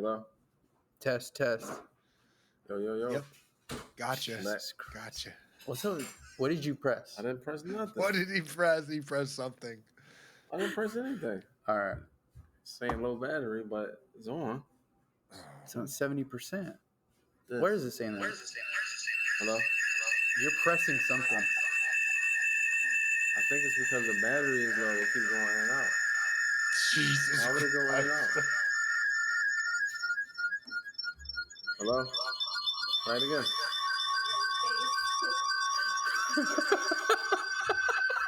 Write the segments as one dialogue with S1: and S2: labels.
S1: Hello?
S2: Test.
S1: Yo.
S3: Yep. Gotcha.
S2: Jesus Christ.
S3: Gotcha.
S2: What's up? What did you press?
S1: I didn't press nothing.
S3: What did he press? He pressed something.
S1: I didn't press anything.
S2: All right.
S1: Saying low battery, but it's on.
S2: It's on 70%. Where is it saying that?
S1: Hello?
S2: You're pressing something.
S1: I think it's because the battery is low. It keeps going in and out.
S3: Jesus.
S1: Why would it go in and out? Hello? Try it again.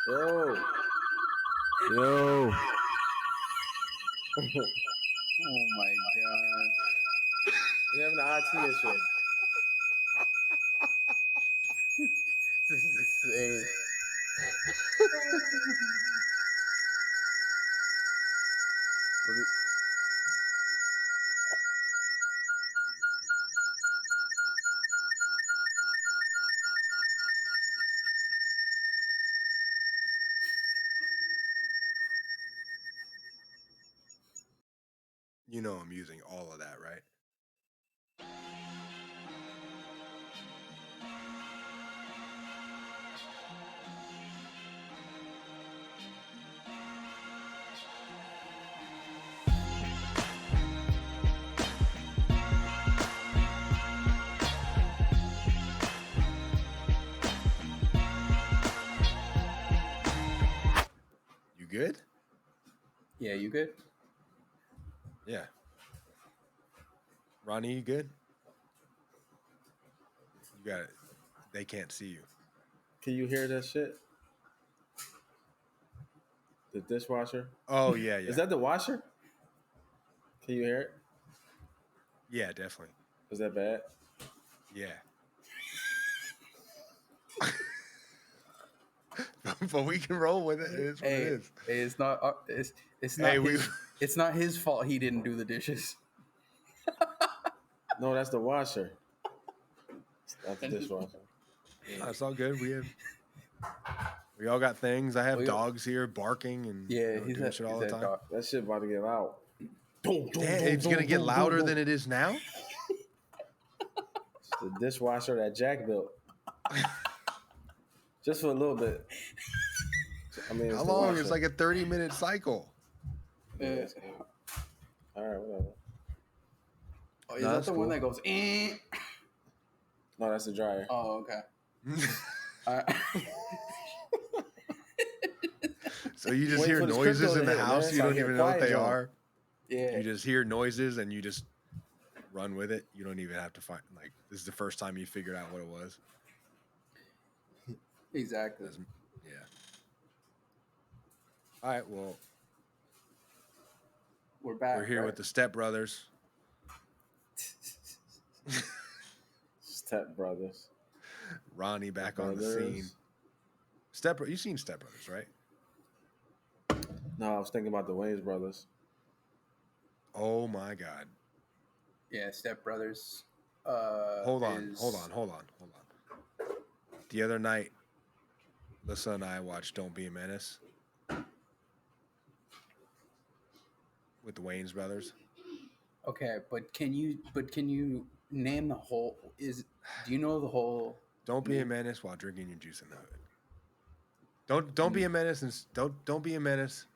S1: Yo.
S2: Oh my god.
S1: You're having an IT issue.
S2: This is insane.
S3: You know I'm using all of that, right? You good?
S2: Yeah, you good?
S3: Yeah. Ronnie, you good? You got it. They can't see you.
S1: Can you hear that shit? The dishwasher?
S3: Oh, yeah.
S1: Is that the washer? Can you hear it?
S3: Yeah, definitely.
S1: Is that bad?
S3: Yeah. But we can roll with it. It is what it is.
S2: It's not. It's not. It's not his fault. He didn't do the dishes.
S1: No, that's the washer. That's the dishwasher.
S3: Yeah. It's all good. We all got things. I have dogs here barking and doing shit all the time.
S1: Dog. That shit about to get loud.
S3: It's gonna get louder than it is now.
S1: It's the dishwasher that Jack built. Just for a little bit. I mean,
S3: how long? It's like a 30-minute cycle.
S1: Yeah. All right, whatever.
S2: Oh, is that the one that goes?
S1: No, that's the dryer.
S2: Oh, okay.
S3: So you just hear noises in the house. You don't even know what they are.
S2: Yeah.
S3: You just hear noises and you just run with it. You don't even have to find. Like, this is the first time you figured out what it was.
S2: Exactly.
S3: Yeah. All right. Well,
S2: we're back.
S3: We're here with the Step Brothers.
S1: Step Brothers.
S3: Ronnie back on the scene. You've seen Step Brothers, right?
S1: No, I was thinking about the Wayans brothers.
S3: Oh my God.
S2: Yeah, Step Brothers.
S3: Hold on. The other night, Lisa and I watched Don't Be a Menace with the Wayans brothers.
S2: Okay, but can you name the whole? Do you know the whole?
S3: Don't be a menace while drinking your juice in the hood. Don't be a menace and don't be a menace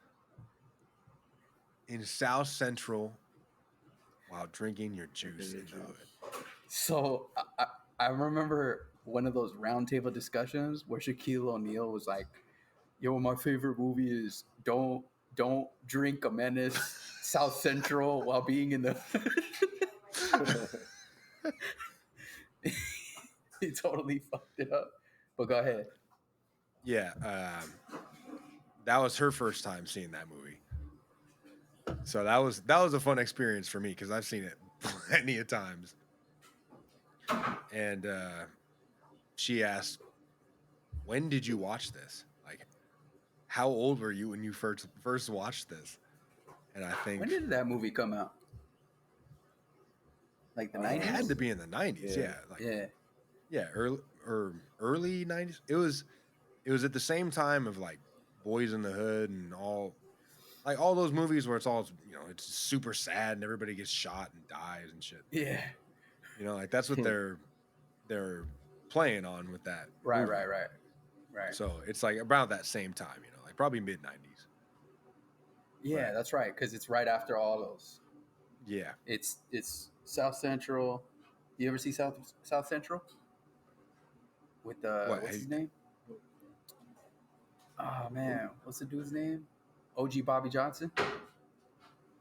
S3: in South Central while drinking your juice in the hood.
S2: So I remember one of those roundtable discussions where Shaquille O'Neal was like, "Yo, my favorite movie is Don't Drink a Menace South Central while being in the." He totally fucked it up. But go ahead.
S3: Yeah, that was her first time seeing that movie. So that was a fun experience for me because I've seen it plenty of times. And she asked, "When did you watch this? Like, how old were you when you first watched this?" And I think,
S2: when did that movie come out? Like the 90s?
S3: It had to be in the 90s. Yeah, early 90s. It was at the same time of like Boys in the Hood and all like all those movies where it's all, it's super sad and everybody gets shot and dies and shit.
S2: Yeah.
S3: Like that's what they're playing on with that.
S2: Right.
S3: movie.
S2: Right.
S3: So it's like about that same time, like probably mid 90s.
S2: Yeah, that's right. Because it's right after all those.
S3: Yeah.
S2: It's South Central. You ever see South Central? With what's his name? Oh man, what's the dude's name? OG Bobby Johnson?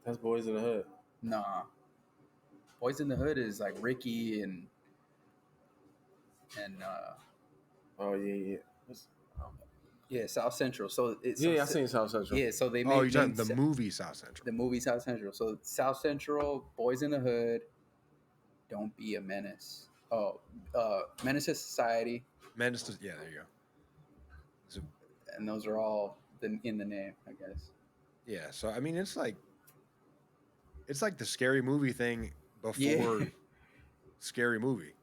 S1: That's Boys in the Hood.
S2: Nah. Boys in the Hood is like Ricky and
S1: Oh yeah.
S2: yeah, South Central. So it's
S1: I seen South Central.
S2: Yeah, so they made
S3: you're talking the movie South Central.
S2: The movie South Central. So South Central, Boys in the Hood, Don't Be a Menace. Oh, Menace to Society.
S3: Menace to, yeah, there you go. So,
S2: and those are all in the name, I guess.
S3: Yeah, so I mean, it's like the scary movie thing before scary movie.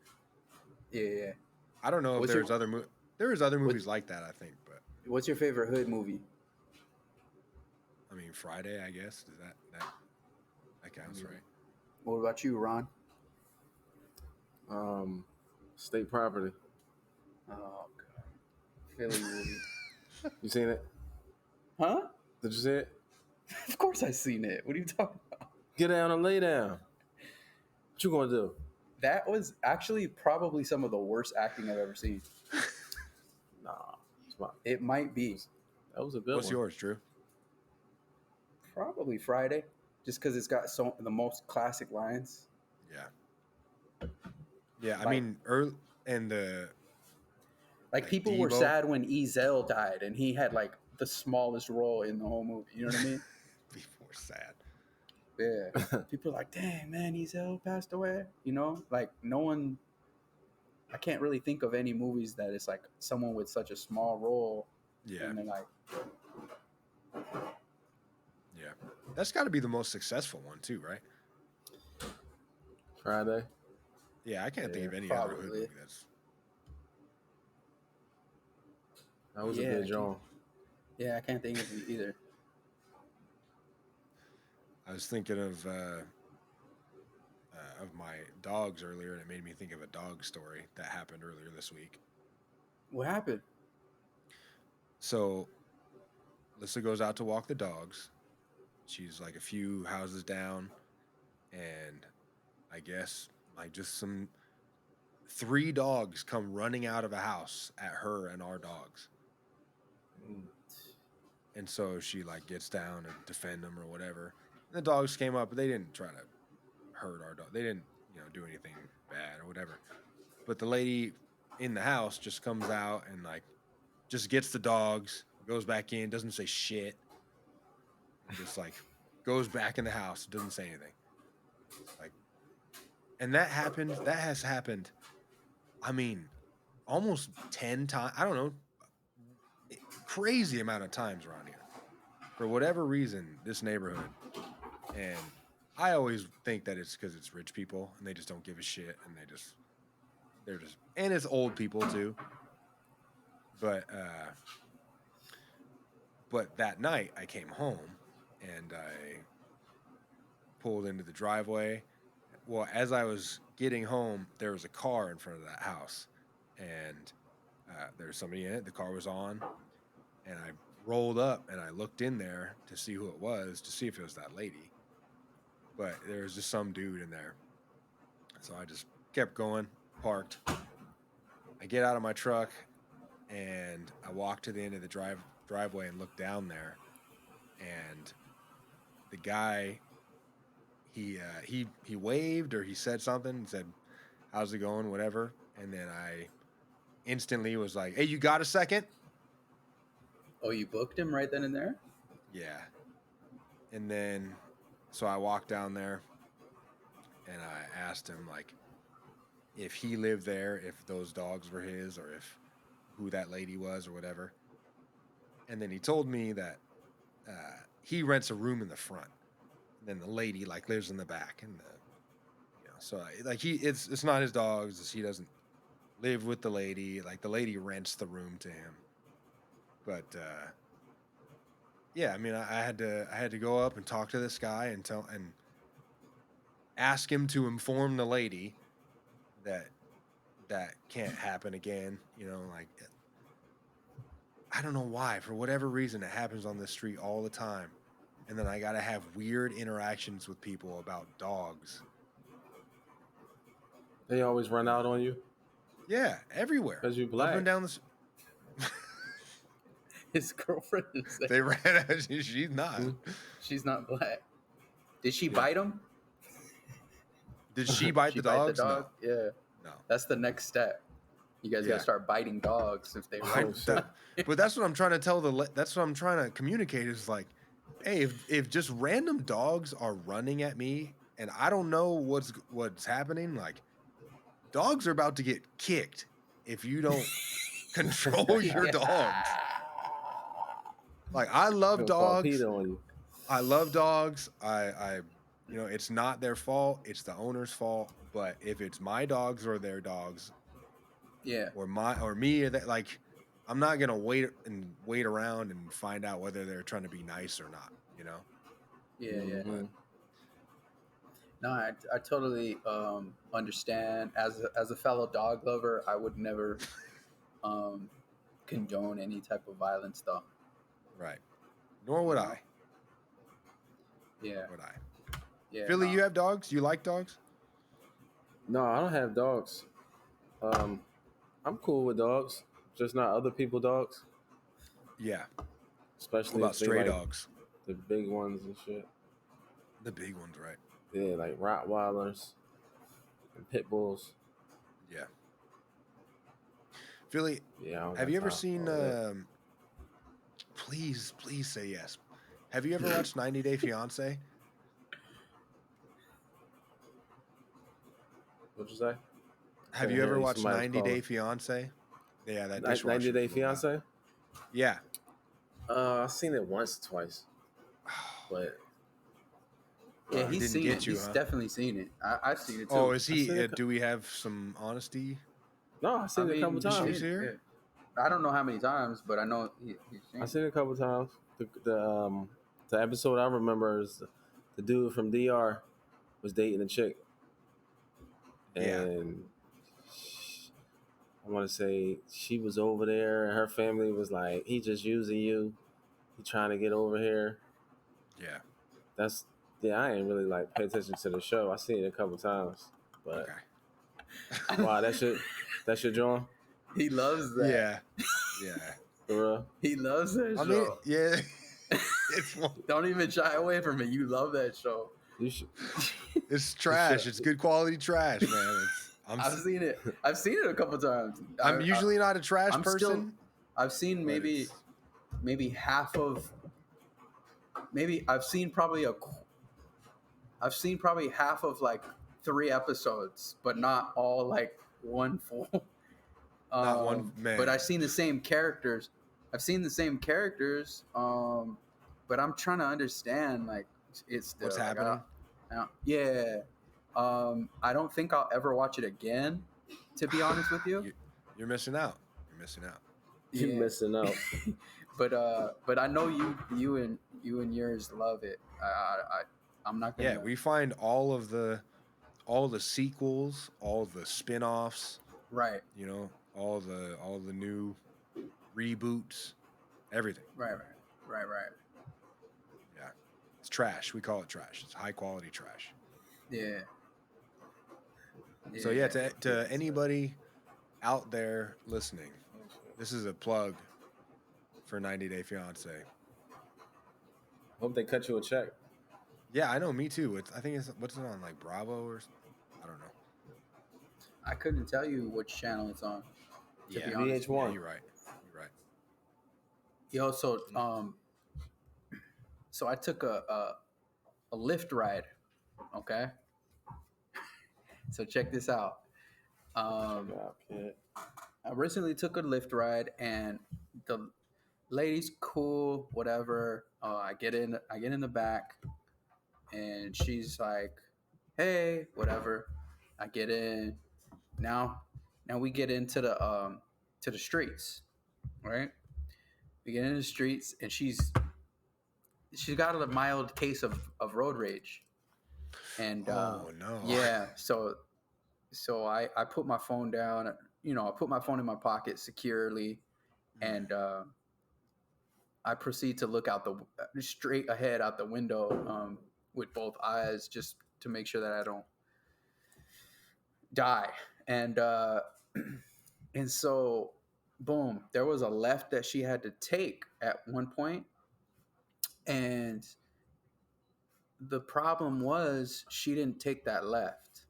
S2: Yeah.
S3: I don't know if there's other movies like that. I think, but
S2: what's your favorite hood movie?
S3: I mean, Friday, I guess. Does that counts, right?
S2: What about you, Ron?
S1: State Property.
S2: Oh god, Philly movie.
S1: You seen it?
S2: Huh?
S1: Did you see it?
S2: Of course I seen it. What are you talking about?
S1: Get down and lay down. What you gonna do?
S2: That was actually probably some of the worst acting I've ever seen.
S1: Nah,
S2: it might be.
S1: That was a good
S3: What's
S1: one.
S3: yours, Drew?
S2: Probably Friday, just because it's got the most classic lines.
S3: Yeah, I mean, early and the
S2: like people were sad when Ezel died, and he had like the smallest role in the whole movie. You know what I mean?
S3: People were sad.
S2: Yeah, people are like, "Dang, man, Ezel passed away." Like no one. I can't really think of any movies that it's like someone with such a small role.
S3: Yeah,
S2: and they're like,
S3: yeah, that's got to be the most successful one too, right?
S1: Friday.
S3: Yeah, I can't think of any
S2: probably.
S3: other hood movie that's.
S1: That was a good job.
S2: Yeah, I can't think of it either.
S3: I was thinking of my dogs earlier, and it made me think of a dog story that happened earlier this week.
S2: What happened?
S3: So, Lissa goes out to walk the dogs. She's like a few houses down, and I guess like just 3 dogs come running out of a house at her and our dogs. And so she like gets down and defend them or whatever. And the dogs came up, but they didn't try to hurt our dog. They didn't, do anything bad or whatever. But the lady in the house just comes out and like just gets the dogs, goes back in, doesn't say shit. Just like goes back in the house, doesn't say anything. Like, and that has happened, I mean, almost 10 times. I don't know. Crazy amount of times around here. For whatever reason, this neighborhood, and I always think that it's because it's rich people and they just don't give a shit, and and it's old people too. But that night I came home and I pulled into the driveway. Well, as I was getting home, there was a car in front of that house, and there was somebody in it. The car was on, and I rolled up and I looked in there to see who it was, to see if it was that lady. But there was just some dude in there. So I just kept going, parked. I get out of my truck and I walk to the end of the driveway and look down there. And the guy, he waved or he said something and said, "How's it going?" Whatever. And then I instantly was like, "Hey, you got a second?"
S2: Oh, you booked him right then and there?
S3: Yeah. And then, so I walked down there and I asked him, like, if he lived there, if those dogs were his, or if who that lady was or whatever. And then he told me that he rents a room in the front. And then the lady, like, lives in the back. And, so, like, it's not his dogs. He doesn't live with the lady. Like, the lady rents the room to him. But yeah, I mean, I had to go up and talk to this guy and ask him to inform the lady that that can't happen again. You know, like I don't know why, for whatever reason, it happens on the street all the time, and then I gotta have weird interactions with people about dogs.
S1: They always run
S3: You know,
S1: out on you
S3: yeah, everywhere,
S1: because you
S3: up
S1: black.
S3: and down the.
S2: His girlfriend is
S3: They ran out. She's not.
S2: she's not black. Did she
S3: Yeah.
S2: bite him?
S3: Did she bite
S2: She
S3: the
S2: bite
S3: dogs?
S2: the dog?
S3: No,
S2: Yeah.
S3: no.
S2: That's the next step. You guys
S3: Yeah.
S2: gotta start biting dogs if they
S3: I,
S2: run.
S3: but that's what I'm trying to tell that's what I'm trying to communicate is like, hey, if just random dogs are running at me and I don't know what's happening, like dogs are about to get kicked if you don't control your dogs. Like I love
S1: Gonna call
S3: dogs.
S1: Peter on you.
S3: I love dogs. I you know, it's not their fault, it's the owner's fault. But if it's my dogs or their dogs,
S2: Yeah.
S3: or me, or that, like I'm not gonna wait around and find out whether they're trying to be nice or not. You know?
S2: Yeah.
S1: Mhm.
S2: No, I totally understand. As a fellow dog lover, I would never condone any type of violence, though.
S3: Right. Nor would I.
S2: Yeah.
S3: Nor would I.
S2: Yeah.
S3: Philly,
S2: no.
S3: you have dogs? You like dogs?
S1: No, I don't have dogs. I'm cool with dogs, just not other people dogs,
S3: Yeah. What
S1: especially
S3: about
S1: if they
S3: stray
S1: like
S3: dogs?
S1: the big ones and shit.
S3: The big ones, right?
S1: Yeah, like Rottweilers and pit bulls.
S3: Yeah. Philly,
S1: Yeah, I don't
S3: have
S1: got
S3: you ever
S1: time for
S3: seen
S1: all that.
S3: please say yes. Have you ever watched 90 Day Fiance?
S1: What'd you say?
S3: Have
S1: Couldn't
S3: you
S1: hear
S3: ever
S1: you.
S3: watched
S1: Somebody was
S3: 90 Day
S1: calling.
S3: Fiance? Yeah, that
S1: 90
S3: dishwasher.
S1: Day
S3: blew out.
S1: Fiance?
S3: Yeah.
S1: I've seen it once or twice, but
S2: Yeah,
S3: He
S2: he's
S3: didn't
S2: seen
S3: get
S2: it.
S3: you,
S2: He's
S3: huh?
S2: definitely seen it. I've seen it too.
S3: Oh, is
S1: I
S3: he?
S1: seen it
S3: Do we have some honesty?
S1: no, I've seen it a couple
S2: he's
S1: times.
S2: seen it,
S3: here?
S2: yeah. I don't know how many times, but I know he's seen
S1: I've
S2: it.
S1: seen it a couple times. The episode I remember is the dude from DR was dating a chick,
S3: Yeah.
S1: and I want to say she was over there, and her family was like, "He just using you. He trying to get over here."
S3: Yeah.
S1: That's I ain't really like pay attention to the show. I seen it a couple times, but
S3: Okay.
S1: wow, that's your John
S2: He loves that.
S3: Yeah. Yeah.
S1: for real.
S2: He loves that
S3: I
S2: show.
S3: mean, yeah. It's
S2: Don't even shy away from it. You love that show.
S1: You should.
S3: it's trash. It's good quality trash, man.
S2: I've seen it. I've seen it a couple times.
S3: I'm usually not a trash
S2: I'm
S3: person.
S2: still. I've seen
S3: but
S2: maybe half of. Maybe I've seen probably half of like 3 episodes, but not all like one full.
S3: Not one man.
S2: But I've seen the same characters. But I'm trying to understand like it's
S3: What's
S2: like,
S3: happening?
S2: yeah. I don't think I'll ever watch it again. To be honest with you,
S3: You're missing out. You're missing out.
S1: You're
S2: Yeah.
S1: missing out.
S2: but I know you and yours love it. I'm not gonna.
S3: Yeah, we find all the sequels, all the spin-offs,
S2: Right.
S3: you know, all the new reboots, everything.
S2: Right.
S3: Yeah. It's trash. We call it trash. It's high quality trash.
S2: Yeah.
S3: So yeah, to anybody out there listening, this is a plug for 90 Day Fiance.
S1: Hope they cut you a check.
S3: Yeah, I know. Me too. I think it's what's it on, like Bravo or I don't know.
S2: I couldn't tell you which channel it's on. To
S3: Yeah,
S2: be honest.
S1: VH1.
S3: Yeah, you're right. You're right.
S2: Yo, so so I took a Lyft ride. Okay. So check this out.
S1: Kid.
S2: I recently took a Lyft ride, and the lady's cool, whatever. I get in the back, and she's like, "Hey, whatever." I get in. Now we get into the streets, right? We get into the streets, and she's she's got a mild case of road rage, and
S3: Oh no.
S2: yeah, so I put my phone down. I put my phone in my pocket securely, and I proceed to look out the straight ahead out the window with both eyes, just to make sure that I don't die. And and so, boom, there was a left that she had to take at one point, and the problem was she didn't take that left.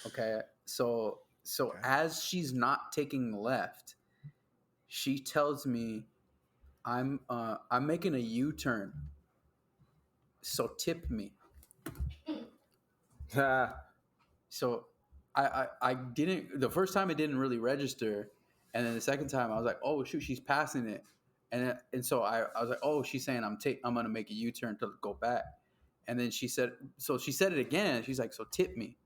S2: Okay, so
S3: Okay.
S2: as she's not taking left, she tells me, I'm making a U-turn, so tip me. So I didn't, the first time it didn't really register, and then the second time I was like, oh shoot, she's passing it, and so I was like, oh, she's saying I'm gonna make a U-turn to go back, and then she said it again. She's like, so tip me,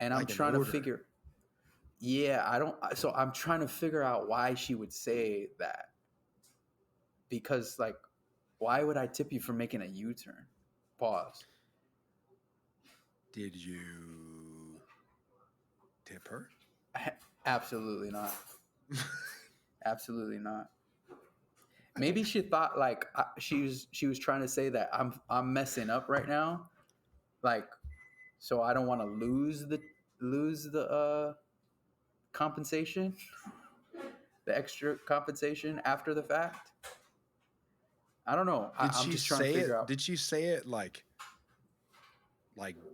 S2: and I'm
S3: Like an
S2: trying to
S3: order.
S2: figure. Yeah, I don't. So I'm trying to figure out why she would say that, because like, why would I tip you for making a U-turn? Pause.
S3: Did you tip her?
S2: Absolutely not. Absolutely not. Maybe she thought like she was trying to say that I'm messing up right now, like, so I don't want to lose the compensation, the extra compensation after the fact. I don't know. I'm just trying to figure out.
S3: Did she say it like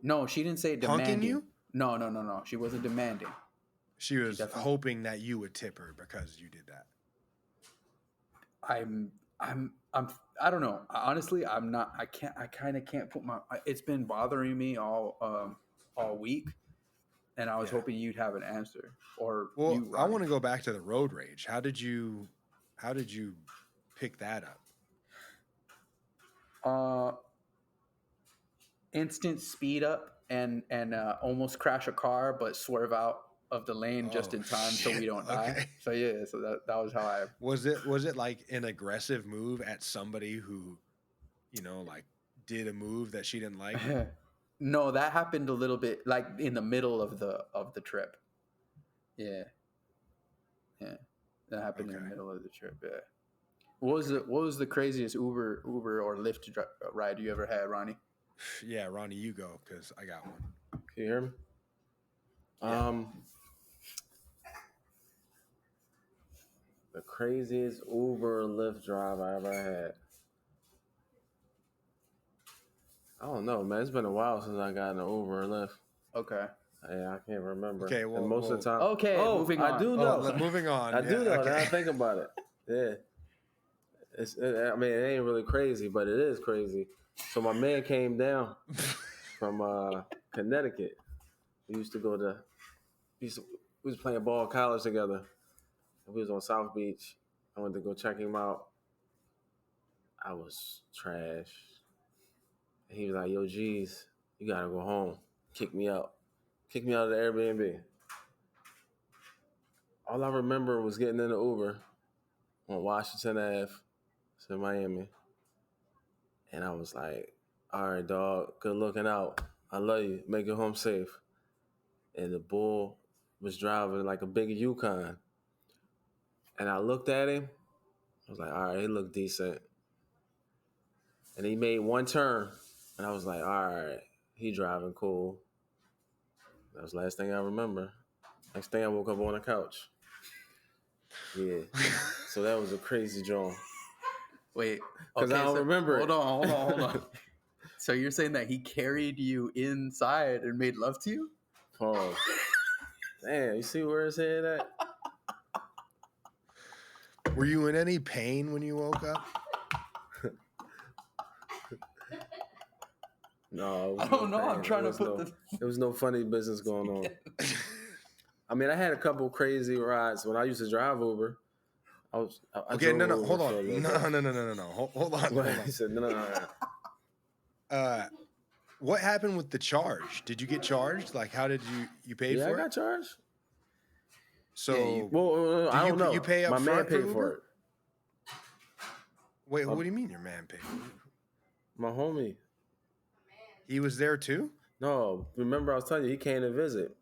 S2: No, she didn't say
S3: punking
S2: demanding.
S3: you?
S2: No. She wasn't demanding.
S3: She was
S2: definitely-
S3: hoping that you would tip her because you did that.
S2: I don't know. Honestly, I'm not. I kind of can't put my. It's been bothering me all week, and I was hoping you'd have an answer. Or
S3: Well,
S2: you,
S3: I
S2: Ronnie.
S3: want to go back to the road rage. How did you pick that up?
S2: Instant speed up and almost crash a car, but swerve out of the lane just in time so we don't die.
S3: Okay.
S2: So yeah, so that was how I.
S3: Was it like an aggressive move at somebody who, like did a move that she didn't like?
S2: No, that happened a little bit like in the middle of the trip. Yeah, that happened in the middle of the trip. Yeah. What was the craziest Uber or Lyft ride you ever had, Ronnie?
S3: Yeah, Ronnie, you go because I got one.
S1: Can you hear me?
S2: Yeah.
S1: The craziest Uber or Lyft drive I ever had. I don't know, man. It's been a while since I got an Uber or Lyft.
S2: Okay.
S1: Yeah, I can't remember.
S3: Okay, well,
S1: and most of the time.
S2: Okay, moving on.
S1: I do know.
S3: Moving on.
S1: I do know.
S3: Okay.
S1: Now I think about it. Yeah. I mean, it ain't really crazy, but it is crazy. So my man came down from Connecticut. We used to go to. We was playing ball in college together. We was on South Beach. I went to go check him out. I was trash. And he was like, yo, geez, you gotta go home. Kick me out. Kick me out of the Airbnb. All I remember was getting in the Uber on Washington Ave to Miami. And I was like, all right, dog, good looking out. I love you. Make it home safe. And the bull was driving like a big Yukon. And I looked at him. I was like, all right, he looked decent. And he made one turn. And I was like, all right, he driving cool. That was the last thing I remember. Next thing I woke up on the couch. Yeah. So that was a crazy joint.
S2: Wait.
S1: Because I don't remember it.
S2: Hold on. So you're saying that he carried you inside and made love to you?
S1: Pause. Damn, you see where his head at?
S3: Were you in any pain when you woke up?
S1: No,
S2: I don't know. I'm trying to put
S1: there was no funny business going on. I mean, I had a couple crazy rides when I used to drive Uber.
S3: Okay,
S1: drove
S3: no,
S1: Uber
S3: hold
S1: for a
S3: on.
S1: little
S3: No.
S1: bit.
S3: Hold on.
S1: He said, no.
S3: What happened with the charge? Did you get charged? Like, how did you paid
S1: Yeah,
S3: for
S1: I
S3: it?
S1: got charged.
S3: So,
S1: Well, I don't know.
S3: You pay up
S1: My man
S3: front
S1: paid
S3: for
S1: for
S3: Uber?
S1: it.
S3: Wait, what do you mean your man paid?
S1: My homie.
S3: He was there too?
S1: No, remember I was telling you he came to visit.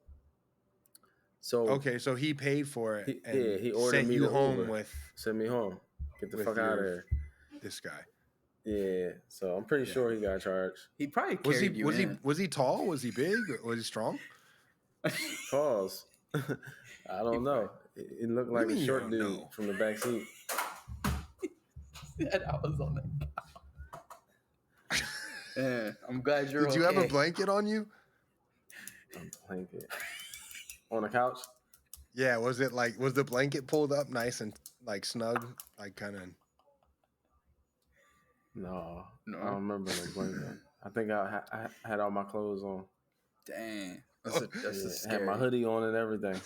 S1: So
S3: Okay, so he paid for it and
S1: he ordered
S3: sent
S1: me
S3: you
S1: the
S3: home
S1: Uber.
S3: with
S1: Send me home. Get the
S3: with
S1: fuck out of here.
S3: this guy.
S1: Yeah, so I'm pretty sure he got charged.
S2: He probably carried you in.
S3: Was he tall? Was he big? Was he strong?
S1: Pause. I don't know. It looked
S3: What do
S1: like
S3: you
S1: a
S3: mean you
S1: short
S3: don't
S1: dude
S3: know?
S1: from the back seat.
S2: And I was on the couch. Yeah, I'm glad you're
S3: Did you have a
S2: okay.
S3: blanket on you?
S1: A blanket on the couch.
S3: Yeah, was the blanket pulled up nice and like snug, like kind of?
S1: No,
S2: No.
S1: I don't remember no blanket. I think I had all my clothes on.
S2: Dang, that's
S1: Yeah,
S2: scary.
S1: had my hoodie on and everything,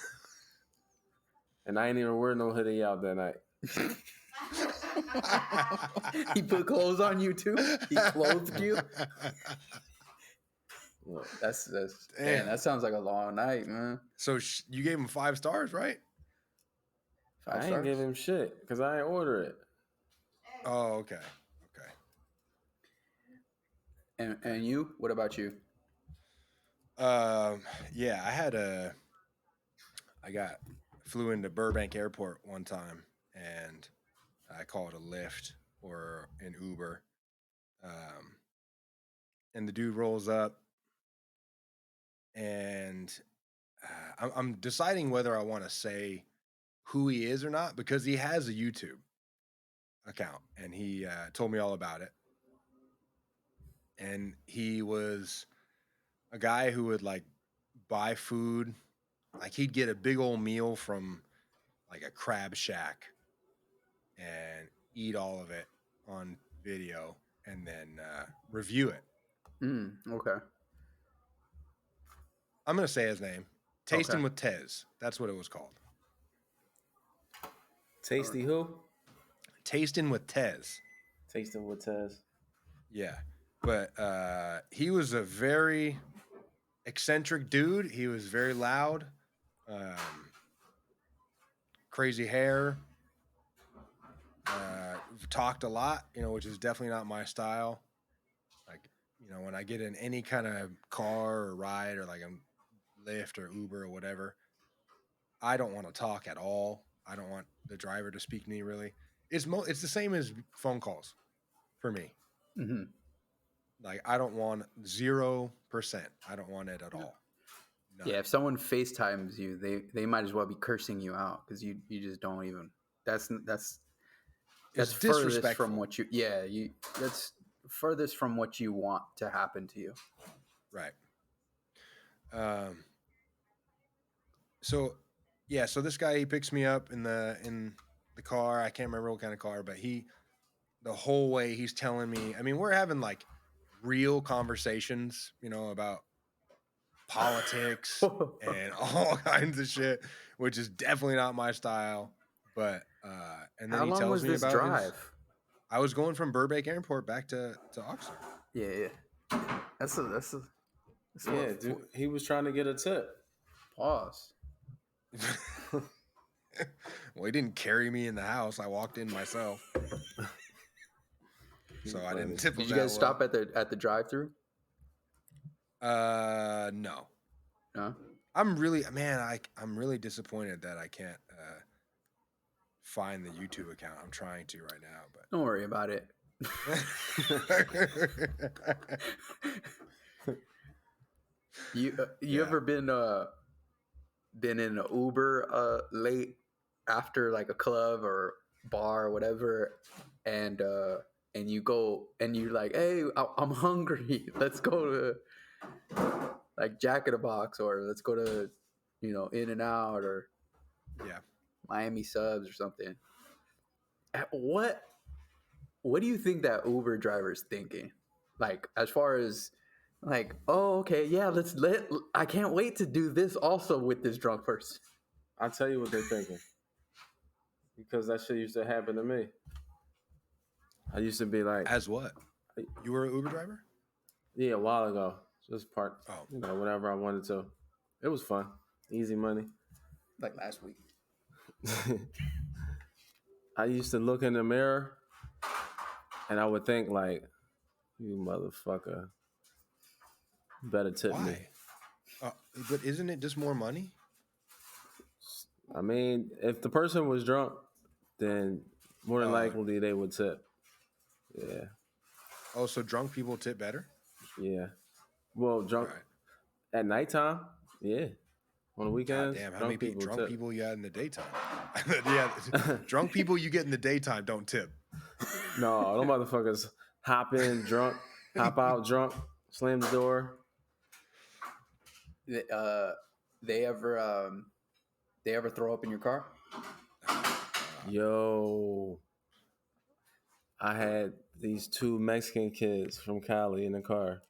S1: and I ain't even wear no hoodie out that night.
S2: He put clothes on you too. He clothed you.
S1: Look,
S2: That's
S3: Damn.
S2: man. That sounds like a long night, man.
S3: So you gave him 5 stars, right?
S2: 5
S1: I
S2: stars.
S1: ain't give him shit because I ain't order it.
S3: Oh, okay.
S2: And you? What about you?
S3: Yeah, I flew into Burbank Airport one time and I called a Lyft or an Uber. And the dude rolls up and I'm deciding whether I want to say who he is or not because he has a YouTube account and he told me all about it. And he was a guy who would like buy food, like he'd get a big old meal from like a crab shack and eat all of it on video and then review it.
S2: Okay.
S3: I'm gonna say his name. Tasting
S2: Okay.
S3: with Tez. That's what it was called.
S1: Tasty who?
S3: Tasting with Tez.
S1: Tasting with Tez.
S3: Yeah. But he was a very eccentric dude. He was very loud. Crazy hair. Talked a lot, which is definitely not my style. Like, when I get in any kind of car or ride or like a Lyft or Uber or whatever, I don't want to talk at all. I don't want the driver to speak to me really. It's the same as phone calls for me.
S2: Mm-hmm.
S3: Like I don't want 0%. I don't want it at all. None.
S2: Yeah, if someone FaceTimes you, they might as well be cursing you out because you just don't even. That's
S3: It's
S2: furthest
S3: disrespectful.
S2: from what you. Yeah, that's furthest from what you want to happen to you.
S3: Right. So this guy, he picks me up in the car. I can't remember what kind of car, but the whole way he's telling me. I mean, we're having like real conversations, about politics and all kinds of shit, which is definitely not my style. But and then
S2: How
S3: he
S2: long
S3: tells
S2: was
S3: me
S2: this
S3: about
S2: drive?
S3: I was going from Burbank Airport back to Oxnard.
S2: Yeah. That's
S1: Yeah, dude, he was trying to get a tip.
S2: Pause.
S3: Well, he didn't carry me in the house. I walked in myself, so I didn't tip him.
S2: Did you guys stop at the drive-through?
S3: No.
S2: No.
S3: I'm really disappointed that I can't find the YouTube account. I'm trying to right now, but
S2: Don't worry about it. You ever been in an Uber late after like a club or bar or whatever, and you go and you're like, hey, I'm hungry. Let's go to like Jack in the Box, or let's go to In and Out or Miami Subs or something. What do you think that Uber driver's thinking? Like, as far as like, oh, okay, yeah, I can't wait to do this also with this drunk person.
S1: I'll tell you what they're thinking. Because that shit used to happen to me. I used to be like...
S3: As what? You were an Uber driver?
S1: Yeah, a while ago. Just parked, whenever I wanted to. It was fun. Easy money.
S2: Like last week.
S1: I used to look in the mirror And I would think like, you motherfucker, better tip me.
S3: Why? But isn't it just more money?
S1: I mean, if the person was drunk, then more than likely they would tip. Yeah.
S3: Oh, so drunk people tip better?
S1: Yeah. Well, drunk
S3: All right.
S1: at nighttime, yeah. On the
S3: God
S1: weekends,
S3: damn, how
S1: drunk
S3: many
S1: people
S3: drunk
S1: tip.
S3: people you got in the daytime? Yeah, drunk people you get in the daytime don't tip.
S1: No, them motherfuckers hop in drunk, hop out drunk, slam the door.
S2: They ever throw up in your car?
S1: Yo, I had these 2 Mexican kids from Cali in the car,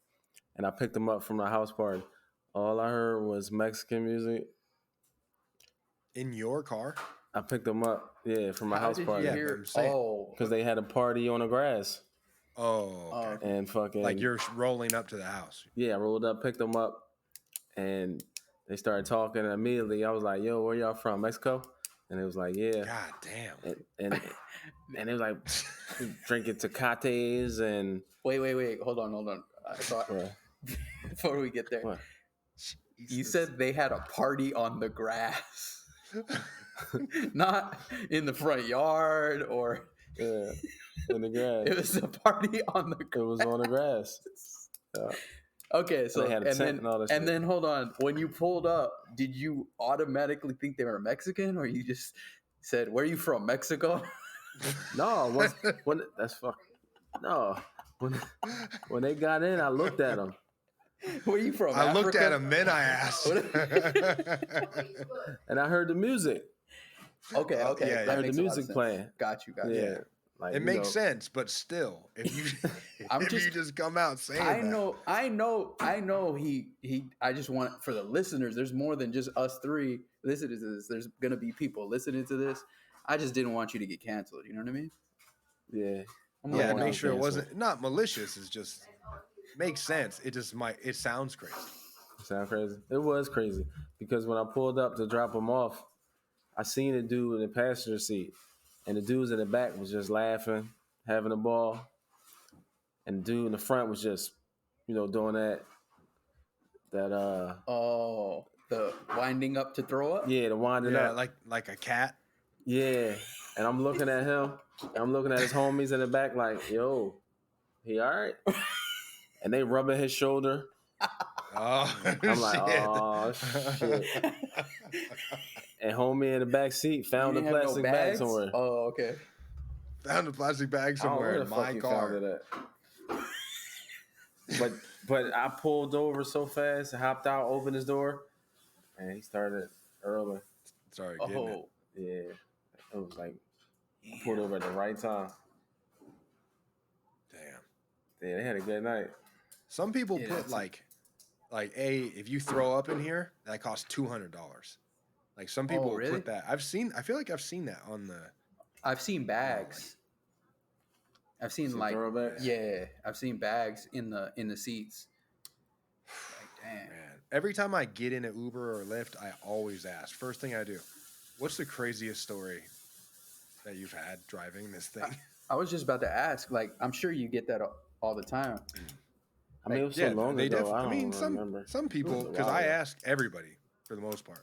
S1: and I picked them up from the house party. All I heard was Mexican music.
S3: In your car?
S1: I picked them up, from my
S2: How
S1: house
S2: did
S1: party.
S2: you
S3: Yeah, but
S2: hear?
S3: I'm saying-
S2: Oh,
S1: Because they had a party on the grass.
S3: Oh, okay.
S2: okay.
S1: And fucking...
S3: Like you're rolling up to the house.
S1: Yeah, I rolled up, picked them up, and they started talking. And immediately, I was like, yo, where y'all from? Mexico? And it was like, yeah.
S3: God damn.
S1: And it was like drinking Tecates and...
S2: Wait. Hold on. I thought
S1: What?
S2: before we get there,
S1: What?
S2: you said they had a party on the grass, not in the front yard or.
S1: Yeah, in the grass.
S2: It was a party on the
S1: It
S2: grass.
S1: was on the grass. Yeah.
S2: Okay, so
S1: They had a
S2: and
S1: tent
S2: then
S1: and all that shit.
S2: then hold on. When you pulled up, did you automatically think they were Mexican, or you just said, "Where are you from, Mexico?"
S1: No, when that's fuck. No, when they got in, I looked at them.
S2: Where are you from?
S3: I looked at
S2: Africa?
S3: him, then I asked.
S1: And I heard the music.
S2: Okay.
S3: Yeah,
S2: that
S1: I heard
S2: makes
S1: the
S2: a lot of
S1: music
S2: sense.
S1: playing.
S2: Got you.
S1: Yeah, like
S3: It makes sense, but still, if you you just come out saying
S2: I
S3: that.
S2: know. He. I just want for the listeners. There's more than just us three listening to this. There's gonna be people listening to this. I just didn't want you to get canceled. You know what I mean?
S1: Yeah,
S2: I'm
S3: Yeah,
S2: like,
S3: make
S1: no,
S3: sure it
S1: cancel.
S3: wasn't not malicious. It's just makes sense. It just it sounds crazy.
S1: sound crazy. It was crazy because when I pulled up to drop them off, I seen a dude in the passenger seat, and the dudes in the back was just laughing, having a ball, and the dude in the front was just, doing that.
S2: oh, the winding up to throw up.
S1: The winding
S3: Yeah,
S1: up.
S3: like a cat.
S1: Yeah, and I'm looking at him. And I'm looking at his homies in the back like, yo, he all right? And they rubbing his shoulder.
S3: Oh,
S1: I'm like, oh, shit. And homie in the back seat found a
S2: You didn't have no
S1: plastic bag
S2: bags?
S1: somewhere.
S2: Oh, okay.
S3: Found a plastic bag
S1: I don't know
S3: somewhere
S1: where
S3: in
S1: the fuck
S3: my
S1: he
S3: car.
S1: found it at. But I pulled over so fast, hopped out, opened his door, and he started early.
S3: Sorry, getting it.
S2: Oh,
S1: Yeah, it was like I pulled over at the right time.
S3: Damn.
S1: Yeah, they had a good night.
S3: Some people
S2: Yeah,
S3: put
S2: that's-
S3: like, if you throw up in here, that costs $200. Like some people will
S2: really?
S3: put that. I feel like I've seen that on the.
S2: I've seen bags. I've seen
S1: Some
S2: like
S1: throwbacks?
S2: yeah, I've seen bags in the seats. Like damn.
S3: Man, every time I get in an Uber or Lyft, I always ask. First thing I do, what's the craziest story that you've had driving this thing?
S2: I was just about to ask. Like I'm sure you get that all the time.
S1: I mean, it was so long
S3: they
S1: ago.
S3: definitely.
S1: I don't remember.
S3: Some people,
S1: It was a
S3: because
S1: while
S3: I
S1: ago.
S3: ask everybody for the most part,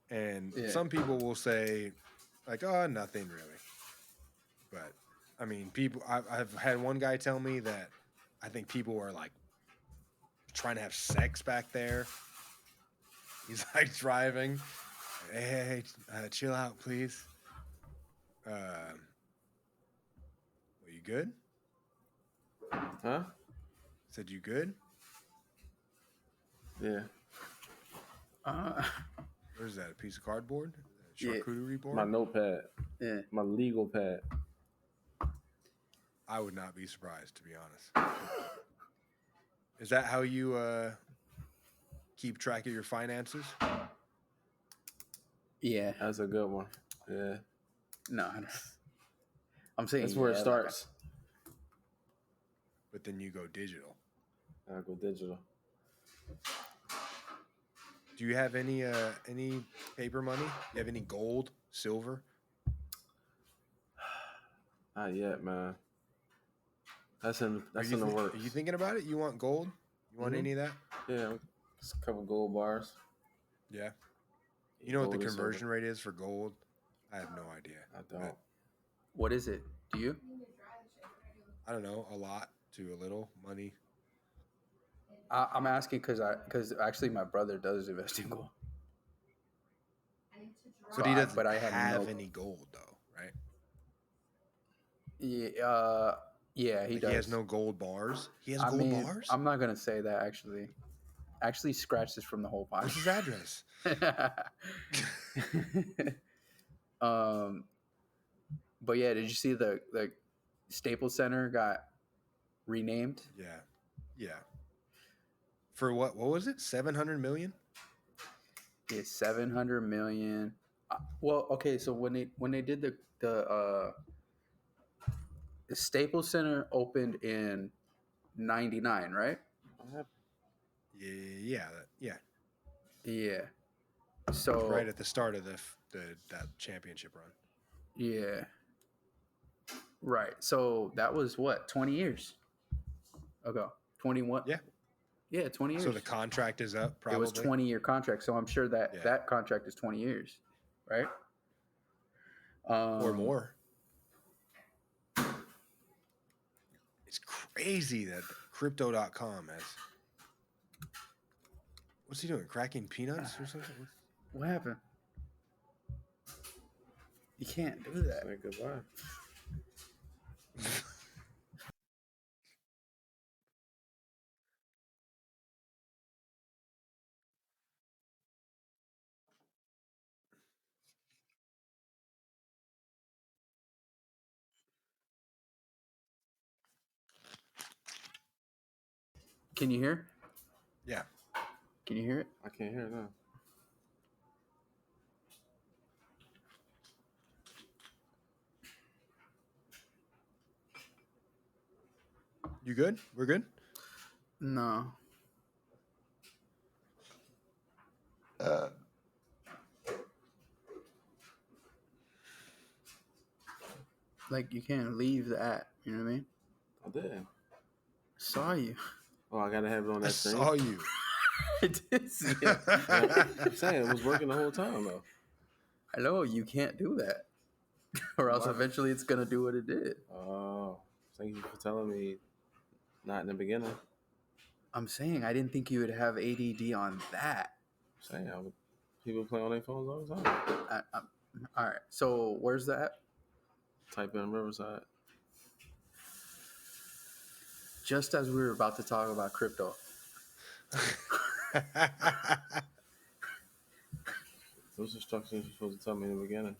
S3: and
S2: Yeah.
S3: some people will say like, "Oh, nothing really," but I mean, people. I've had one guy tell me that I think people are like trying to have sex back there. He's like driving. Hey, chill out, please. Well, you good?
S1: Huh?
S3: Said you good?
S1: Yeah.
S3: What is that? A piece of cardboard? A
S2: Yeah.
S3: charcuterie board?
S1: My notepad.
S2: Yeah.
S1: My legal pad.
S3: I would not be surprised, to be honest. Is that how you keep track of your finances?
S2: Yeah.
S1: That's a good one. Yeah.
S2: No. I don't- I'm saying
S1: That's where it
S2: yeah,
S1: starts.
S3: But then you go digital.
S1: I go digital.
S3: Do you have any paper money? You have any gold, silver?
S1: Not yet, man. That's in
S3: Are
S1: the works.
S3: Are you thinking about it? You want gold? You want any of that?
S1: Yeah, just a couple gold bars.
S3: Yeah. You know what the
S1: Gold and silver.
S3: conversion rate is for gold? I have no idea.
S1: I don't.
S2: What is it? Do you?
S3: I don't know. A lot to a little money.
S2: I'm asking because actually my brother does invest in gold.
S3: But he doesn't
S2: but I have
S3: have
S2: no.
S3: any gold though, right?
S2: Yeah, yeah, he
S3: Like
S2: does.
S3: he has no gold bars. He has
S2: I
S3: gold
S2: mean,
S3: bars.
S2: I'm not gonna say that actually. Actually, scratch this from the whole
S3: What's his
S2: podcast.
S3: address?
S2: But yeah, did you see the Staples Center got renamed?
S3: Yeah. Yeah. For what? What was it? 700 million?
S2: Yeah, 700 million. Well, okay, so when they did the Staples Center opened in '99, right?
S3: Yeah. Yeah.
S2: Yeah.
S3: It was
S2: So
S3: right at the start of that championship run.
S2: yeah. Right. So that was what, 20 years ago? 21?
S3: Yeah.
S2: Yeah, 20 years.
S3: So the contract is up. Probably.
S2: It was 20-year contract, so I'm sure that
S3: Yeah.
S2: that contract is 20 years, right?
S3: Or more. It's crazy that crypto.com has. What's he doing? Cracking peanuts or something?
S2: What happened? You can't do that.
S1: Say goodbye.
S2: Can you hear?
S3: Yeah.
S2: Can you hear it?
S1: I can't hear it now.
S3: You good? We're good?
S2: No. Like you can't leave that. You know what I mean?
S1: I did.
S2: Saw you.
S1: Oh, I gotta have it on
S3: I
S1: that screen.
S3: saw you.
S2: I did see it.
S1: I'm saying it was working the whole time though.
S2: I know you can't do that, or else
S1: Why?
S2: eventually it's gonna do what it did.
S1: Oh, thank you for telling me. Not in the beginning.
S2: I'm saying I didn't think you would have ADD on that.
S1: I'm saying people play on their phones all the time.
S2: All right. So where's that?
S1: Type in Riverside.
S2: Just as we were about to talk about crypto.
S1: Those instructions you're supposed to tell me in the beginning.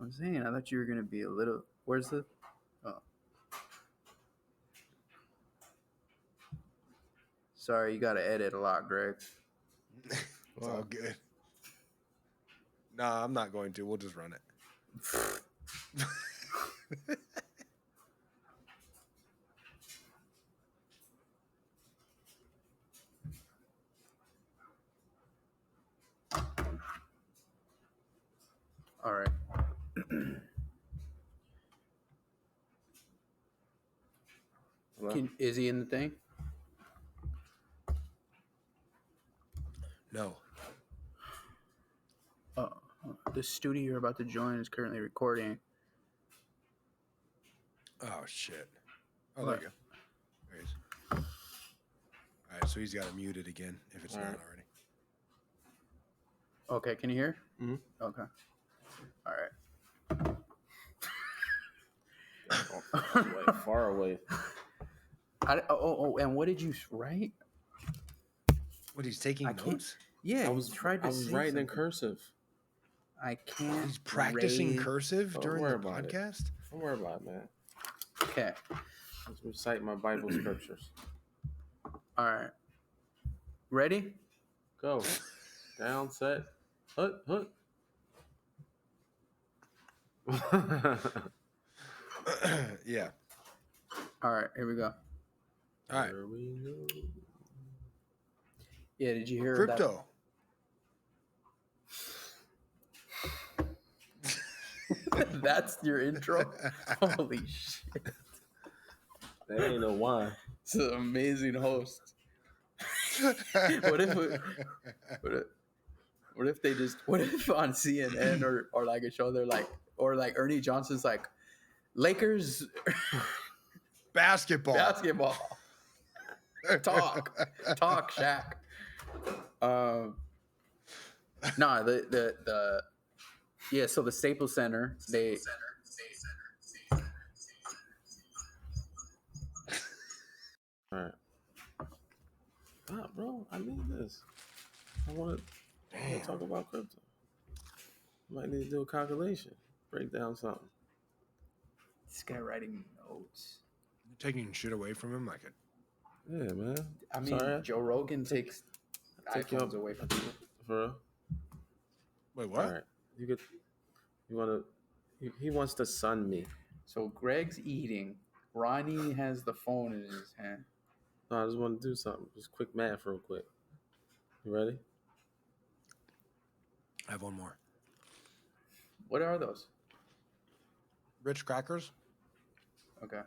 S2: I'm saying I thought you were gonna be a little. Where's the? Oh. Sorry, you got to edit a lot, Greg.
S3: It's all good. No, I'm not going to. We'll just run it.
S2: All right. Is he in the thing?
S3: No.
S2: The studio you're about to join is currently recording.
S3: Oh, shit. Oh,
S2: What?
S3: there you go. There he is. All right, so he's got to mute it again if it's not already.
S2: Okay, can you hear?
S1: Mm-hmm.
S2: Okay. All right.
S1: Far away.
S2: And what did you write?
S3: What, he's taking notes?
S2: Yeah,
S1: I was writing in cursive.
S2: I can't.
S3: He's practicing
S2: raise...
S3: cursive during the
S1: about
S3: podcast?
S1: It. Don't worry about it, man.
S2: Okay.
S1: Let's recite my Bible scriptures.
S2: All right. Ready?
S1: Go. Down, set, hut.
S3: Yeah.
S2: All right, here we go.
S3: All right.
S1: Here we go.
S2: Yeah, did you hear
S3: Crypto.
S2: That's your intro? Holy shit.
S1: That ain't no wine.
S2: It's an amazing host. What if they just what if on CNN or like a show they're like or like Ernie Johnson's like Lakers
S3: Basketball.
S2: talk Shaq. Nah, the yeah. So the Staples Center they.
S1: All right. Stop, bro. I need this. I want to talk about crypto. Might need to do a calculation. Break down something.
S2: This guy writing notes.
S3: Taking shit away from him like it.
S1: Yeah, man.
S2: I mean,
S1: Sorry.
S2: Joe Rogan takes iPhones away from people.
S1: For real?
S3: Wait, what?
S1: All right. You want to... He wants to sun me.
S2: So Greg's eating. Ronnie has the phone in his hand.
S1: No, I just want to do something. Just quick math real quick. You ready?
S3: I have one more.
S2: What are those?
S3: Rich crackers
S2: Okay.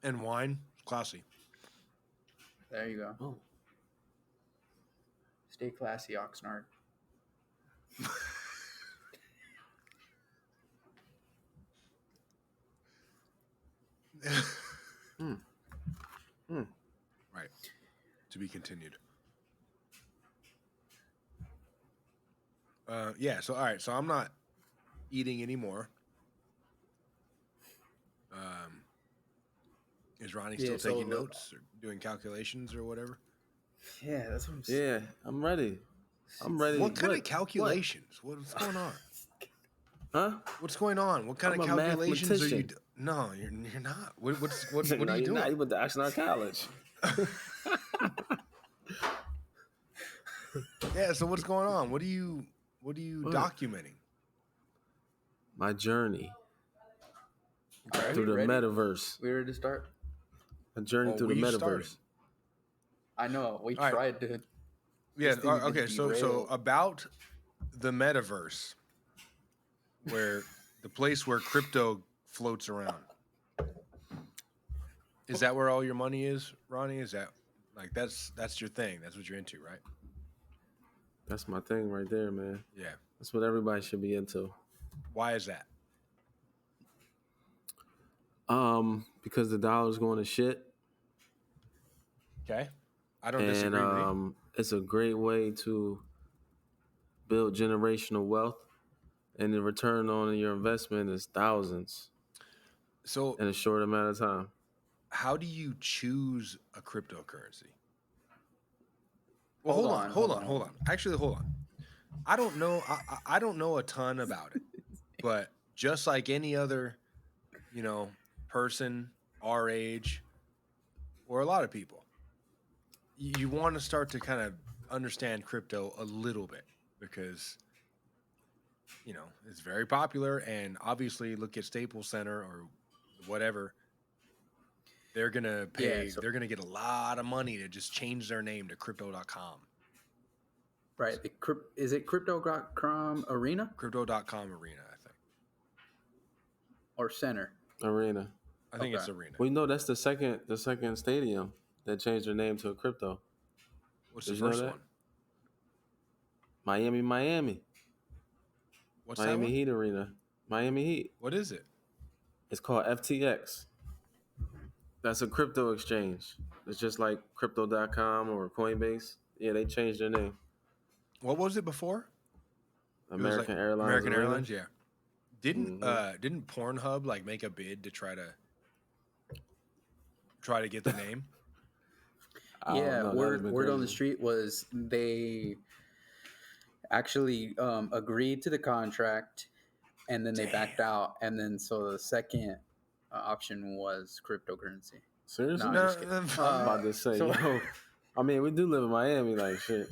S3: and wine. Classy.
S2: There you go.
S1: Oh.
S2: Stay classy, Oxnard.
S3: Right. To be continued. Yeah. So all right. So I'm not eating anymore. Is Ronnie still taking notes or doing calculations or whatever?
S2: Yeah, that's what I'm saying.
S1: Yeah, I'm ready. I'm ready.
S3: What kind of calculations? What's going on?
S1: Huh?
S3: What's going on? What kind
S1: I'm
S3: of
S1: a
S3: calculations are you?
S1: mathematician.
S3: No, you're not. What
S1: No,
S3: are you
S1: you're
S3: doing?
S1: not. You went to Oxnard College.
S3: Yeah. So what's going on? What are you documenting?
S1: My journey
S2: Are
S1: through
S2: we
S1: the
S2: ready?
S1: metaverse.
S2: We ready to start?
S1: A journey through the
S3: we
S1: metaverse.
S3: started.
S2: I know. We
S3: All right.
S2: tried to.
S3: Yeah.
S2: This thing gets
S3: Okay. So
S2: derailed.
S3: about the metaverse, where the place where crypto floats around. Is that where all your money is, Ronnie? Is that like that's your thing? That's what you're into, right?
S1: That's my thing right there, man.
S3: Yeah.
S1: That's what everybody should be into.
S3: Why is that?
S1: Because the dollar's going to shit.
S3: Okay. I don't disagree with you.
S1: It's a great way to build generational wealth, and the return on your investment is thousands
S3: So
S1: in a short amount of time.
S3: how do you choose a cryptocurrency? Well, hold on. Actually, hold on. I don't know. I don't know a ton about it, but just like any other, person our age, or a lot of people, you want to start to kind of understand crypto a little bit because, it's very popular, and obviously, look at Staples Center or whatever. They're gonna pay.
S2: Yeah, so-
S3: they're gonna get a lot of money to just change their name to Crypto.com.
S2: Right. Is it Crypto.com Arena
S3: Crypto.com Arena, I think.
S2: or Center?
S1: Arena.
S3: I think it's
S2: Okay.
S3: Arena.
S1: Well, that's the second stadium that changed their name to a crypto.
S3: What's
S1: Did
S3: the
S1: you know
S3: first
S1: that?
S3: one?
S1: Miami.
S3: What's
S1: Miami
S3: that one?
S1: Heat Arena. Miami Heat.
S3: What is it?
S1: It's called FTX. That's a crypto exchange. It's just like Crypto.com or Coinbase. Yeah, they changed their name.
S3: What was it before?
S1: American Airlines.
S3: American
S1: Arena.
S3: Airlines, yeah. Didn't Pornhub like make a bid to try to get the name?
S2: Yeah, word on the street was they actually agreed to the contract, and then they backed out, and then so the second option was cryptocurrency.
S1: Seriously?
S2: No, I'm just kidding.
S1: I'm about to say, yo. I mean, we do live in Miami, like shit.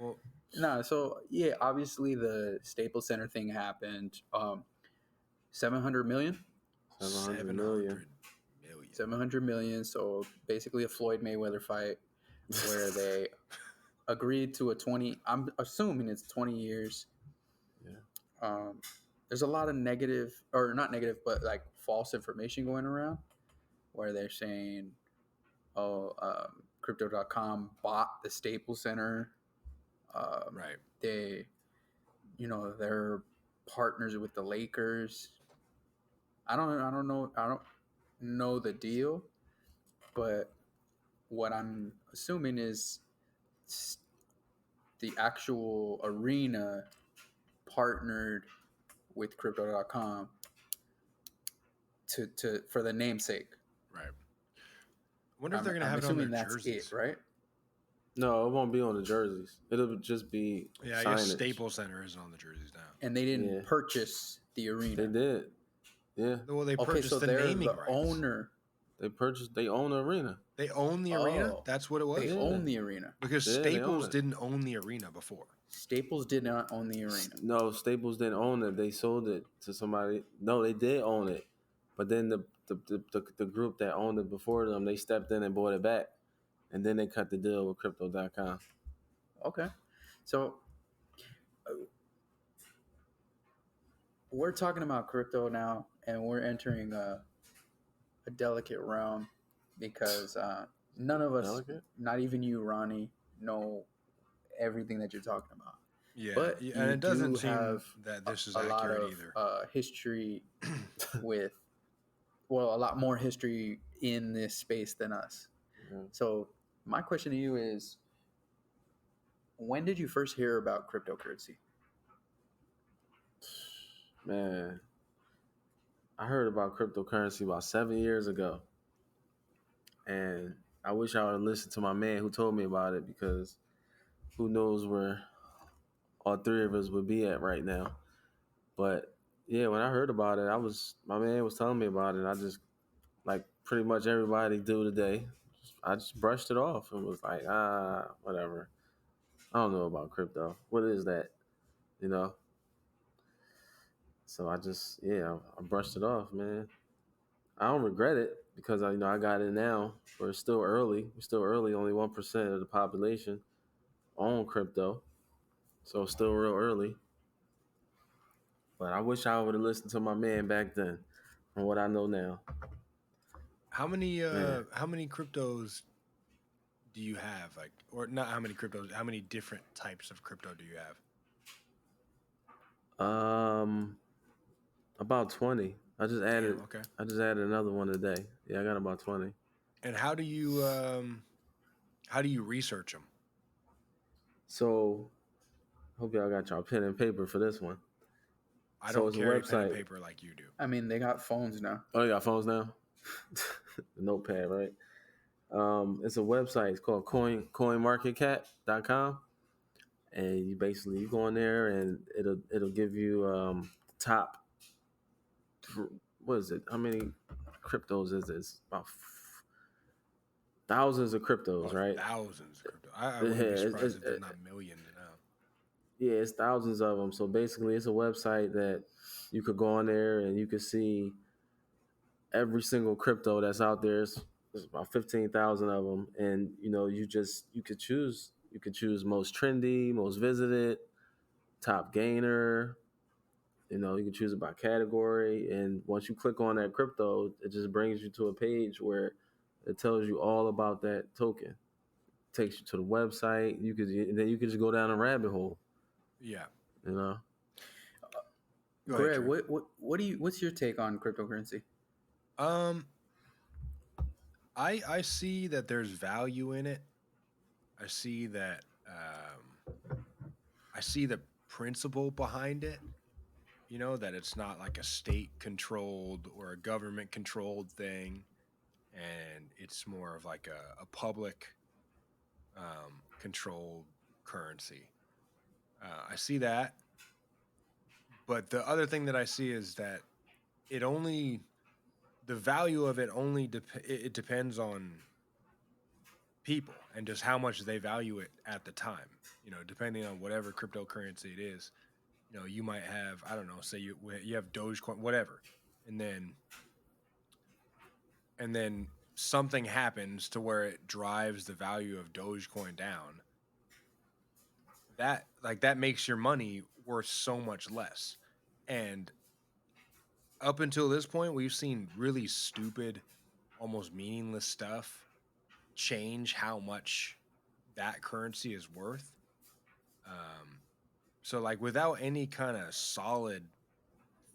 S3: Well,
S2: No, so yeah, obviously the Staples Center thing happened. 700 million.
S1: 700 million.
S2: 700 million. So basically a Floyd Mayweather fight where they agreed to a 20. I'm assuming it's 20 years.
S1: Yeah.
S2: There's a lot of negative, or not negative, but like false information going around where they're saying, oh, crypto.com bought the Staples Center.
S3: Right.
S2: They, they're partners with the Lakers. I don't know the deal, but what I'm assuming is the actual arena partnered with crypto.com to for the namesake.
S3: Right. I wonder if they're gonna
S2: I'm
S3: have it on their
S2: assuming that's
S3: jerseys.
S2: it, right?
S1: No, it won't be on the jerseys. It'll just be
S3: Yeah, I
S1: signage.
S3: guess Staples Center is on the jerseys now.
S2: And they didn't purchase the arena.
S1: They did. Yeah.
S3: Well, they
S2: Okay,
S3: purchased
S2: so
S3: the
S2: they're
S3: naming
S2: the
S3: rights.
S2: owner.
S1: They own the arena.
S3: They own the arena? That's what it was?
S2: They own the arena.
S3: Because
S1: Yeah, they own
S3: Staples
S1: it.
S3: didn't own the arena before.
S2: Staples did not own the arena.
S1: No, Staples didn't own it. They sold it to somebody. No, they did own it. But then the group that owned it before them, they stepped in and bought it back. And then they cut the deal with crypto.com.
S2: Okay. So we're talking about crypto now, and we're entering a delicate realm because none of us,
S1: Delicate?
S2: not even you, Ronnie, know everything that you're talking about.
S3: Yeah,
S2: But
S3: and it doesn't
S2: do
S3: seem
S2: have
S3: that this is
S2: a lot
S3: accurate
S2: of
S3: either.
S2: history with, well, a lot more history in this space than us.
S1: Yeah.
S2: So my question to you is, when did you first hear about cryptocurrency?
S1: Man, I heard about cryptocurrency about 7 years ago. And I wish I would have listened to my man who told me about it, because who knows where all three of us would be at right now. But yeah, when I heard about it, my man was telling me about it. I just, like pretty much everybody do today, I just brushed it off and was like, whatever. I don't know about crypto. What is that? You know? So I just, I brushed it off, man. I don't regret it because I got it now, but it's still early. We're still early. Only 1% of the population own crypto. So it's still real early. But I wish I would have listened to my man back then from what I know now.
S3: How many cryptos do you have? Like, or not how many cryptos, how many different types of crypto do you have?
S1: About 20. I just added
S3: Okay.
S1: I just added another one today. Yeah, I got about 20.
S3: And how do you research them?
S1: So hope y'all got y'all pen and paper for this one.
S3: I
S1: So
S3: don't
S1: it's a
S3: carry pen and
S1: website.
S3: paper like you do.
S2: I mean, they got phones now.
S1: Oh, you got phones now? The notepad, right? It's a website. It's called coinmarketcap.com. And you go in there and it'll give you top, what is it? How many cryptos is this? About thousands of cryptos, right?
S3: Thousands of crypto. I wouldn't be surprised if there's not millions now.
S1: Yeah, it's thousands of them. So basically, it's a website that you could go on there and you could see every single crypto that's out there. There's about 15,000 of them, and you could choose. You could choose most trendy, most visited, top gainer. You can choose it by category, and once you click on that crypto, it just brings you to a page where it tells you all about that token. It takes you to the website. And then you could just go down a rabbit hole.
S3: Yeah.
S2: Greg, what's your take on cryptocurrency?
S3: I see that there's value in it. I see that I see the principle behind it. That it's not like a state controlled or a government controlled thing, and it's more of like a public controlled currency. I see that. But the other thing that I see is that the value of it only it depends on people and just how much they value it at the time. Depending on whatever cryptocurrency it is, you might have, I don't know, say you have Dogecoin, whatever, and then something happens to where it drives the value of Dogecoin down. That makes your money worth so much less. And up until this point, we've seen really stupid, almost meaningless stuff change how much that currency is worth. Um, so like without any kind of solid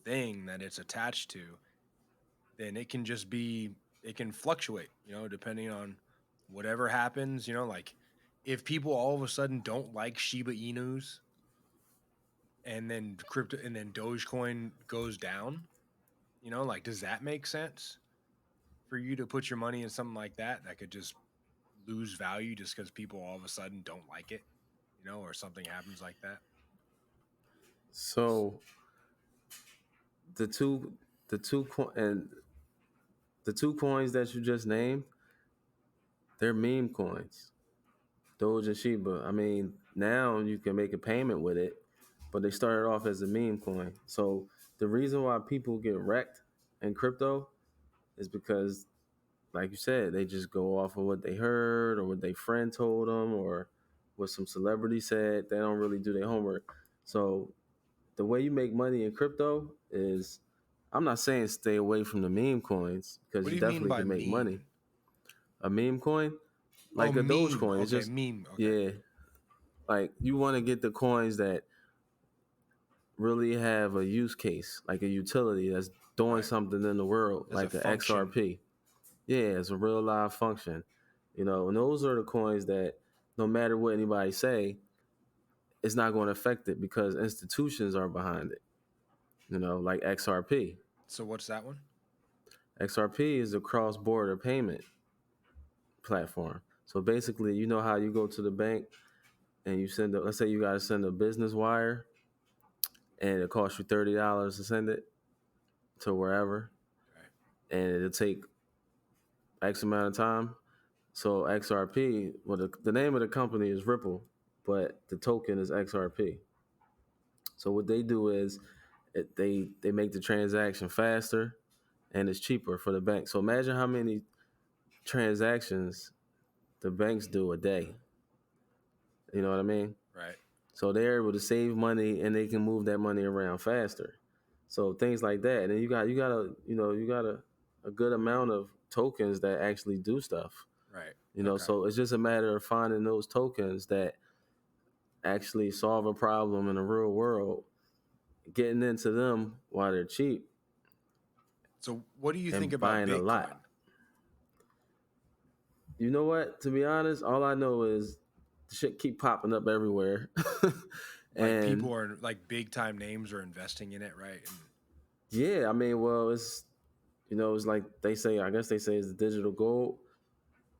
S3: thing that it's attached to, then it can just be it can fluctuate, depending on whatever happens, like if people all of a sudden don't like Shiba Inus and then crypto and then Dogecoin goes down, like does that make sense for you to put your money in something like that could just lose value just because people all of a sudden don't like it, or something happens like that?
S1: So the two the two co- and the two coins that you just named, they're meme coins. Doge and Shiba. I mean, now you can make a payment with it, but they started off as a meme coin. So the reason why people get wrecked in crypto is because, like you said, they just go off of what they heard or what their friend told them or what some celebrity said. They don't really do their homework. So the way you make money in crypto is, I'm not saying stay away from the meme coins because
S3: What do
S1: you
S3: you mean
S1: definitely
S3: by
S1: can make money.
S3: meme?
S1: A meme coin,
S3: Oh,
S1: like a
S3: meme.
S1: Dogecoin, it's
S3: Okay,
S1: just,
S3: meme. Okay.
S1: yeah, like you want to get the coins that really have a use case, like a utility that's doing
S3: Right.
S1: something in the world,
S3: As a
S1: like a
S3: function.
S1: XRP. Yeah, it's a real live function. And those are the coins that no matter what anybody say, it's not going to affect it because institutions are behind it. Like XRP.
S3: So what's that one?
S1: XRP is a cross-border payment platform. So basically, you know how you go to the bank and let's say you got to send a business wire and it costs you $30 to send it to wherever,
S3: Okay.
S1: and it'll take X amount of time. So XRP, well, the name of the company is Ripple, but the token is XRP. So what they do is they make the transaction faster and it's cheaper for the bank. So imagine how many transactions the banks do a day. You know what I mean?
S3: Right.
S1: So they're able to save money and they can move that money around faster. So things like that. And then you got a good amount of tokens that actually do stuff.
S3: Right. Okay.
S1: So it's just a matter of finding those tokens that actually solve a problem in the real world, getting into them while they're cheap
S3: So what do you think
S1: and
S3: about
S1: buying a
S3: Bitcoin?
S1: lot. You know what? To be honest, all I know is the shit keep popping up everywhere.
S3: Like
S1: And
S3: people are like big time names are investing in it, right? And
S1: yeah, I mean, well, it's like I guess they say it's the digital gold,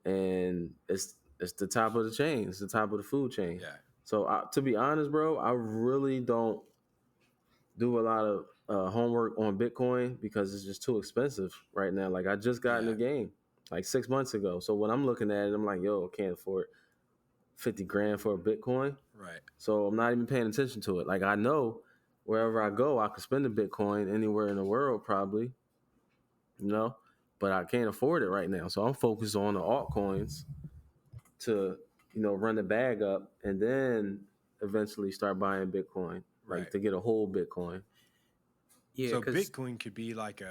S1: and it's the top of the chain. It's the top of the food chain.
S3: yeah.
S1: So to be honest, bro, I really don't do a lot of homework on Bitcoin because it's just too expensive right now. Like I just got in the
S3: Yeah.
S1: game like 6 months ago. So when I'm looking at it, I'm like, yo, I can't afford 50 grand for a Bitcoin.
S3: Right.
S1: So I'm not even paying attention to it. Like I know wherever I go, I could spend a Bitcoin anywhere in the world probably, you know, but I can't afford it right now. So I'm focused on the altcoins to, run the bag up and then eventually start buying Bitcoin, like
S3: Right.
S1: to get a whole Bitcoin.
S2: Yeah,
S3: So
S2: because
S3: Bitcoin could be like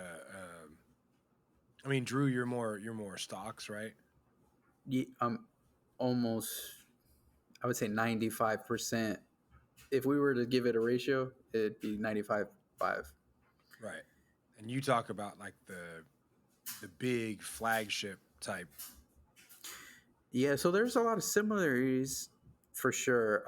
S3: I mean, Drew, you're more stocks, right?
S2: I'm almost, I would say 95%. If we were to give it a ratio, it'd be 95-5.
S3: Right. And you talk about like the big flagship type.
S2: Yeah, so there's a lot of similarities for sure.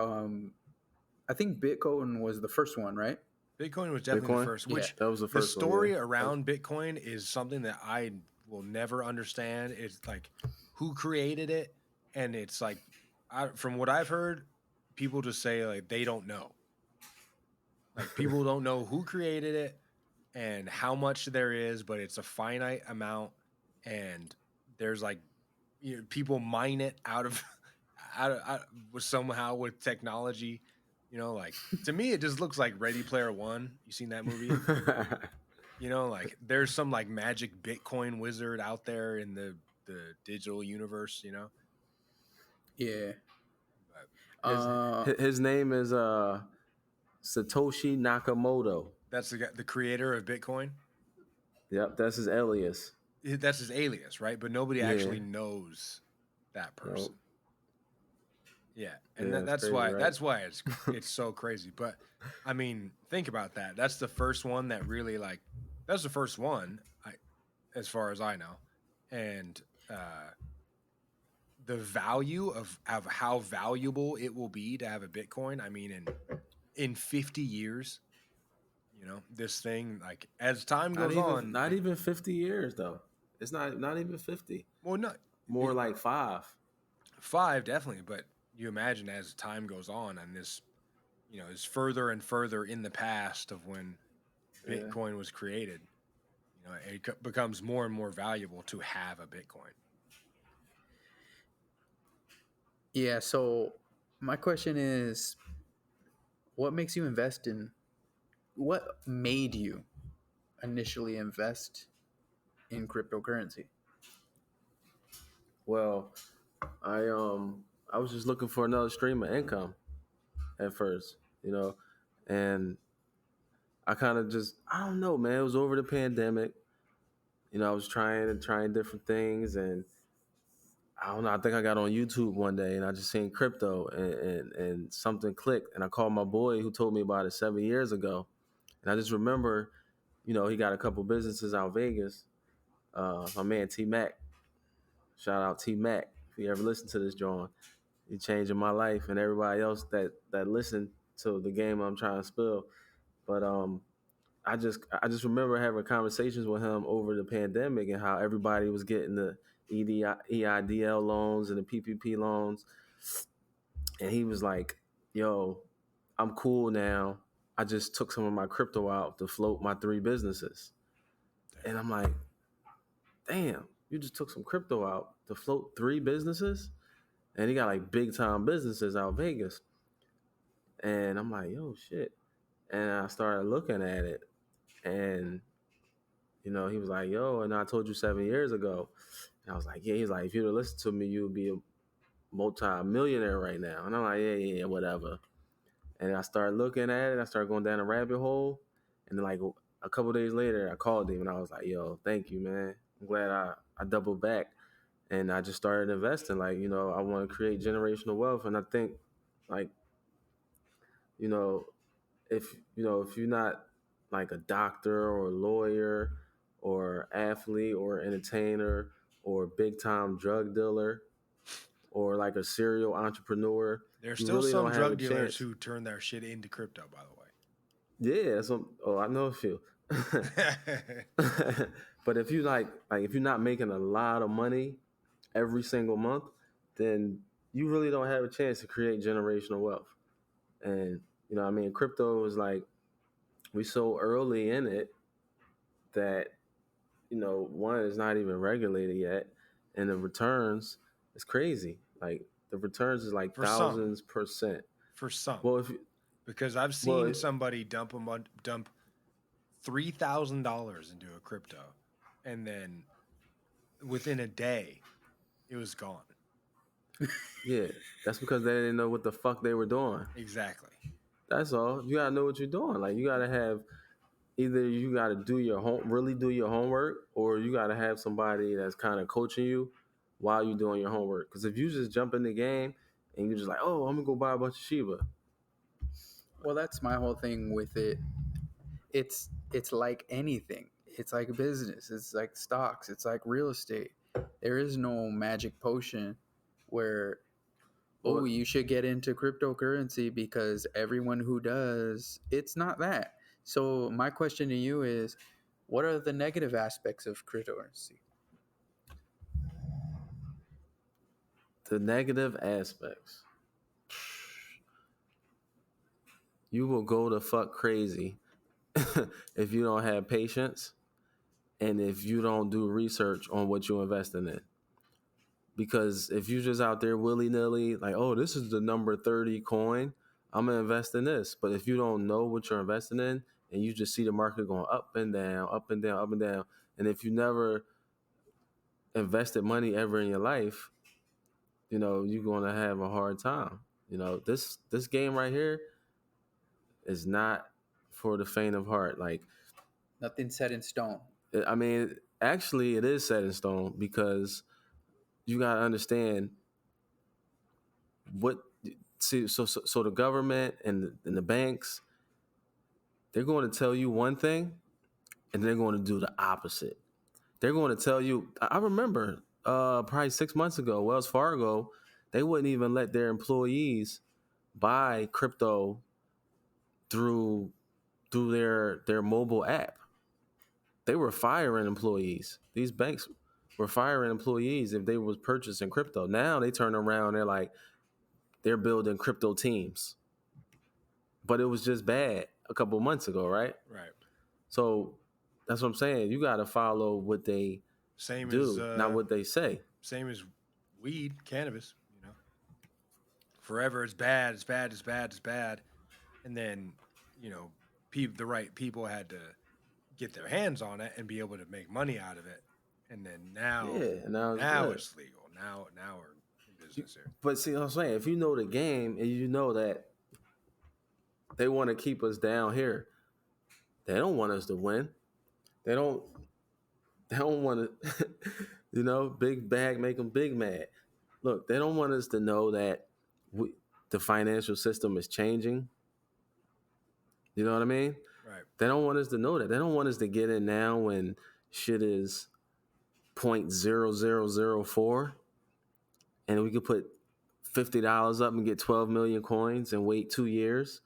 S2: I think Bitcoin was the first one, right?
S3: Bitcoin was definitely the
S1: Bitcoin?
S3: first,
S2: Yeah.
S3: which
S1: That was the
S3: the
S1: first one, yeah.
S3: story around Bitcoin is something that I will never understand. It's like who created it, and it's like from what I've heard, people just say like they don't know. Like people don't know who created it and how much there is, but it's a finite amount, and there's like people mine it out of somehow with technology. Like to me, it just looks like Ready Player One. You seen that movie? Like there's some like magic Bitcoin wizard out there in the digital universe.
S2: Yeah.
S3: But
S1: his
S2: Uh,
S1: his name is Satoshi Nakamoto.
S3: that's the creator of Bitcoin.
S1: Yep, that's his alias.
S3: That's his alias, right? But nobody
S1: Yeah.
S3: actually knows that person.
S1: Nope.
S3: Yeah, and
S1: Yeah, it's
S3: that's
S1: crazy,
S3: why
S1: right?
S3: it's so crazy. But I mean, think about that. That's the first one that really like. That's the first one, as far as I know, and uh, the value of how valuable it will be to have a Bitcoin. I mean, in 50 years, this thing like as time goes on,
S1: Not even 50 years though. It's not even 50.
S3: well, no,
S1: More
S3: it,
S1: like 5.
S3: 5 definitely, but you imagine as time goes on, and this is further and further in the past of when
S1: Yeah.
S3: Bitcoin was created. It becomes more and more valuable to have a Bitcoin.
S2: Yeah. So my question is, what makes you invest in? What made you initially invest in cryptocurrency?
S1: Well, I was just looking for another stream of income at first, and I kind of just I don't know, man. It was over the pandemic. I was trying different things, and I don't know. I think I got on YouTube one day and I just seen crypto, and something clicked, and I called my boy who told me about it 7 years ago, and I just remember, he got a couple businesses out Vegas. My man T Mac, shout out T Mac. If you ever listen to this, John, he changing my life and everybody else that listened to the game I'm trying to spill. But I just remember having conversations with him over the pandemic and how everybody was getting the EIDL loans and the PPP loans, and he was like, "Yo, I'm cool now. I just took some of my crypto out to float my 3 businesses," and I'm like, "Damn, you just took some crypto out to float 3 businesses?" And he got like big time businesses out Vegas, and I'm like, "Yo, shit." And I started looking at it, and he was like, "Yo," and I told you 7 years ago. And I was like, "Yeah." He's like, "If you'd have listened to me, you would be a multi-millionaire right now." And I'm like, "Yeah, yeah, yeah, whatever." And I started looking at it. I started going down a rabbit hole. And then, like, a couple of days later, I called him and I was like, "Yo, thank you, man. I'm glad I doubled back." And I just started investing. Like, I want to create generational wealth. And I think, like, you know, if you're not like a doctor or a lawyer or athlete or entertainer or big time drug dealer or like a serial entrepreneur,
S3: There's
S1: you
S3: still
S1: really
S3: some
S1: don't have a
S3: drug dealers
S1: chance.
S3: who turn their shit into crypto, by
S1: Yeah, that's what, oh, I know a few.
S3: the
S1: But if you like if you're not making a lot of money every single month, then you really don't have a chance to create generational wealth. And I mean, crypto is like we so early in it that one is not even regulated yet, and the returns is crazy. Like the returns is like
S3: for some,
S1: thousands %.
S3: for some,
S1: Well, if you,
S3: because I've
S1: well,
S3: seen somebody dump $3,000 into a crypto, and then within a day, it was gone.
S1: yeah, that's because they didn't know what the fuck they were doing.
S3: Exactly.
S1: That's all. You gotta know what you're doing. Like you gotta have either you gotta do your really do your homework, or you gotta have somebody that's kind of coaching you while you're doing your homework. Because if you just jump in the game and you're just like, oh, I'm gonna go buy a bunch of Shiba.
S2: Well, that's my whole thing with it. It's like anything. It's like a business. It's like stocks. It's like real estate. There is no magic potion where, oh,
S1: Well,
S2: you should get into cryptocurrency because everyone who does, it's not that. So my question to you is, what are the negative aspects of cryptocurrency?
S1: the negative aspects. You will go the fuck crazy if you don't have patience and if you don't do research on what you're investing in. Because if you're just out there willy nilly, like, oh, this is the number 30 coin, I'm gonna invest in this. But if you don't know what you're investing in and you just see the market going up and down, up and down, up and down, and if you never invested money ever in your life, you're gonna have a hard time. This game right here is not for the faint of heart. Like
S2: Nothing set in stone.
S1: I mean, actually, it is set in stone because you got to understand what. See, so the government and the banks, they're going to tell you one thing, and they're going to do the opposite. They're going to tell you. I remember probably 6 months ago, Wells Fargo, they wouldn't even let their employees buy crypto through their mobile app. They were firing employees. These banks were firing employees if they was purchasing crypto. Now they turn around, they're building crypto teams. But it was just bad a couple months ago, right?
S3: Right.
S1: So that's what I'm saying. You got to follow what they
S3: Same
S1: do,
S3: as
S1: not what they say.
S3: Same as weed, cannabis. You know, forever it's bad, it's bad, it's bad, it's bad, and then the right people had to get their hands on it and be able to make money out of it, and then now
S1: Now
S3: it's legal. Now we're in business here.
S1: But see what I'm saying? If you know the game and you know that they want to keep us down here, they don't want us to win. They don't want to, big bag make them big mad. Look, they don't want us to know that the financial system is changing. You know what I mean?
S3: Right.
S1: They don't want us to know that. They don't want us to get in now when shit is 0.0004 and we could put $50 up and get 12 million coins and wait 2 years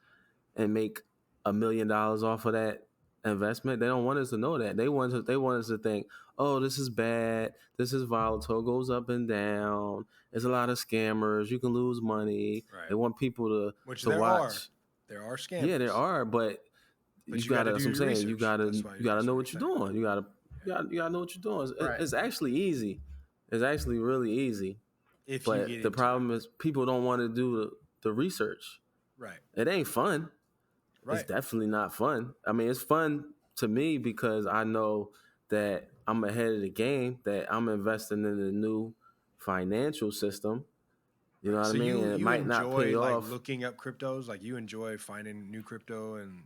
S1: and make $1 million off of that investment. They don't want us to know that. They want us to think, oh, this is bad. This is volatile. Goes up and down. There's a lot of scammers. You can lose money.
S3: Right.
S1: They want people to
S3: there
S1: watch.
S3: There are scammers.
S1: Yeah, there are, but you gotta. That's what I'm saying.
S3: Research.
S1: You gotta know what you're doing. You gotta know what you're doing.
S2: Right.
S1: It's actually easy. It's actually really easy. But the problem is people don't want to do the research.
S3: Right.
S1: It ain't fun. Right. It's definitely not fun. I mean, it's fun to me because I know that I'm ahead of the game, that I'm investing in a new financial system. You know what I mean? And it might not pay off.
S3: Looking up cryptos, like you enjoy finding new crypto and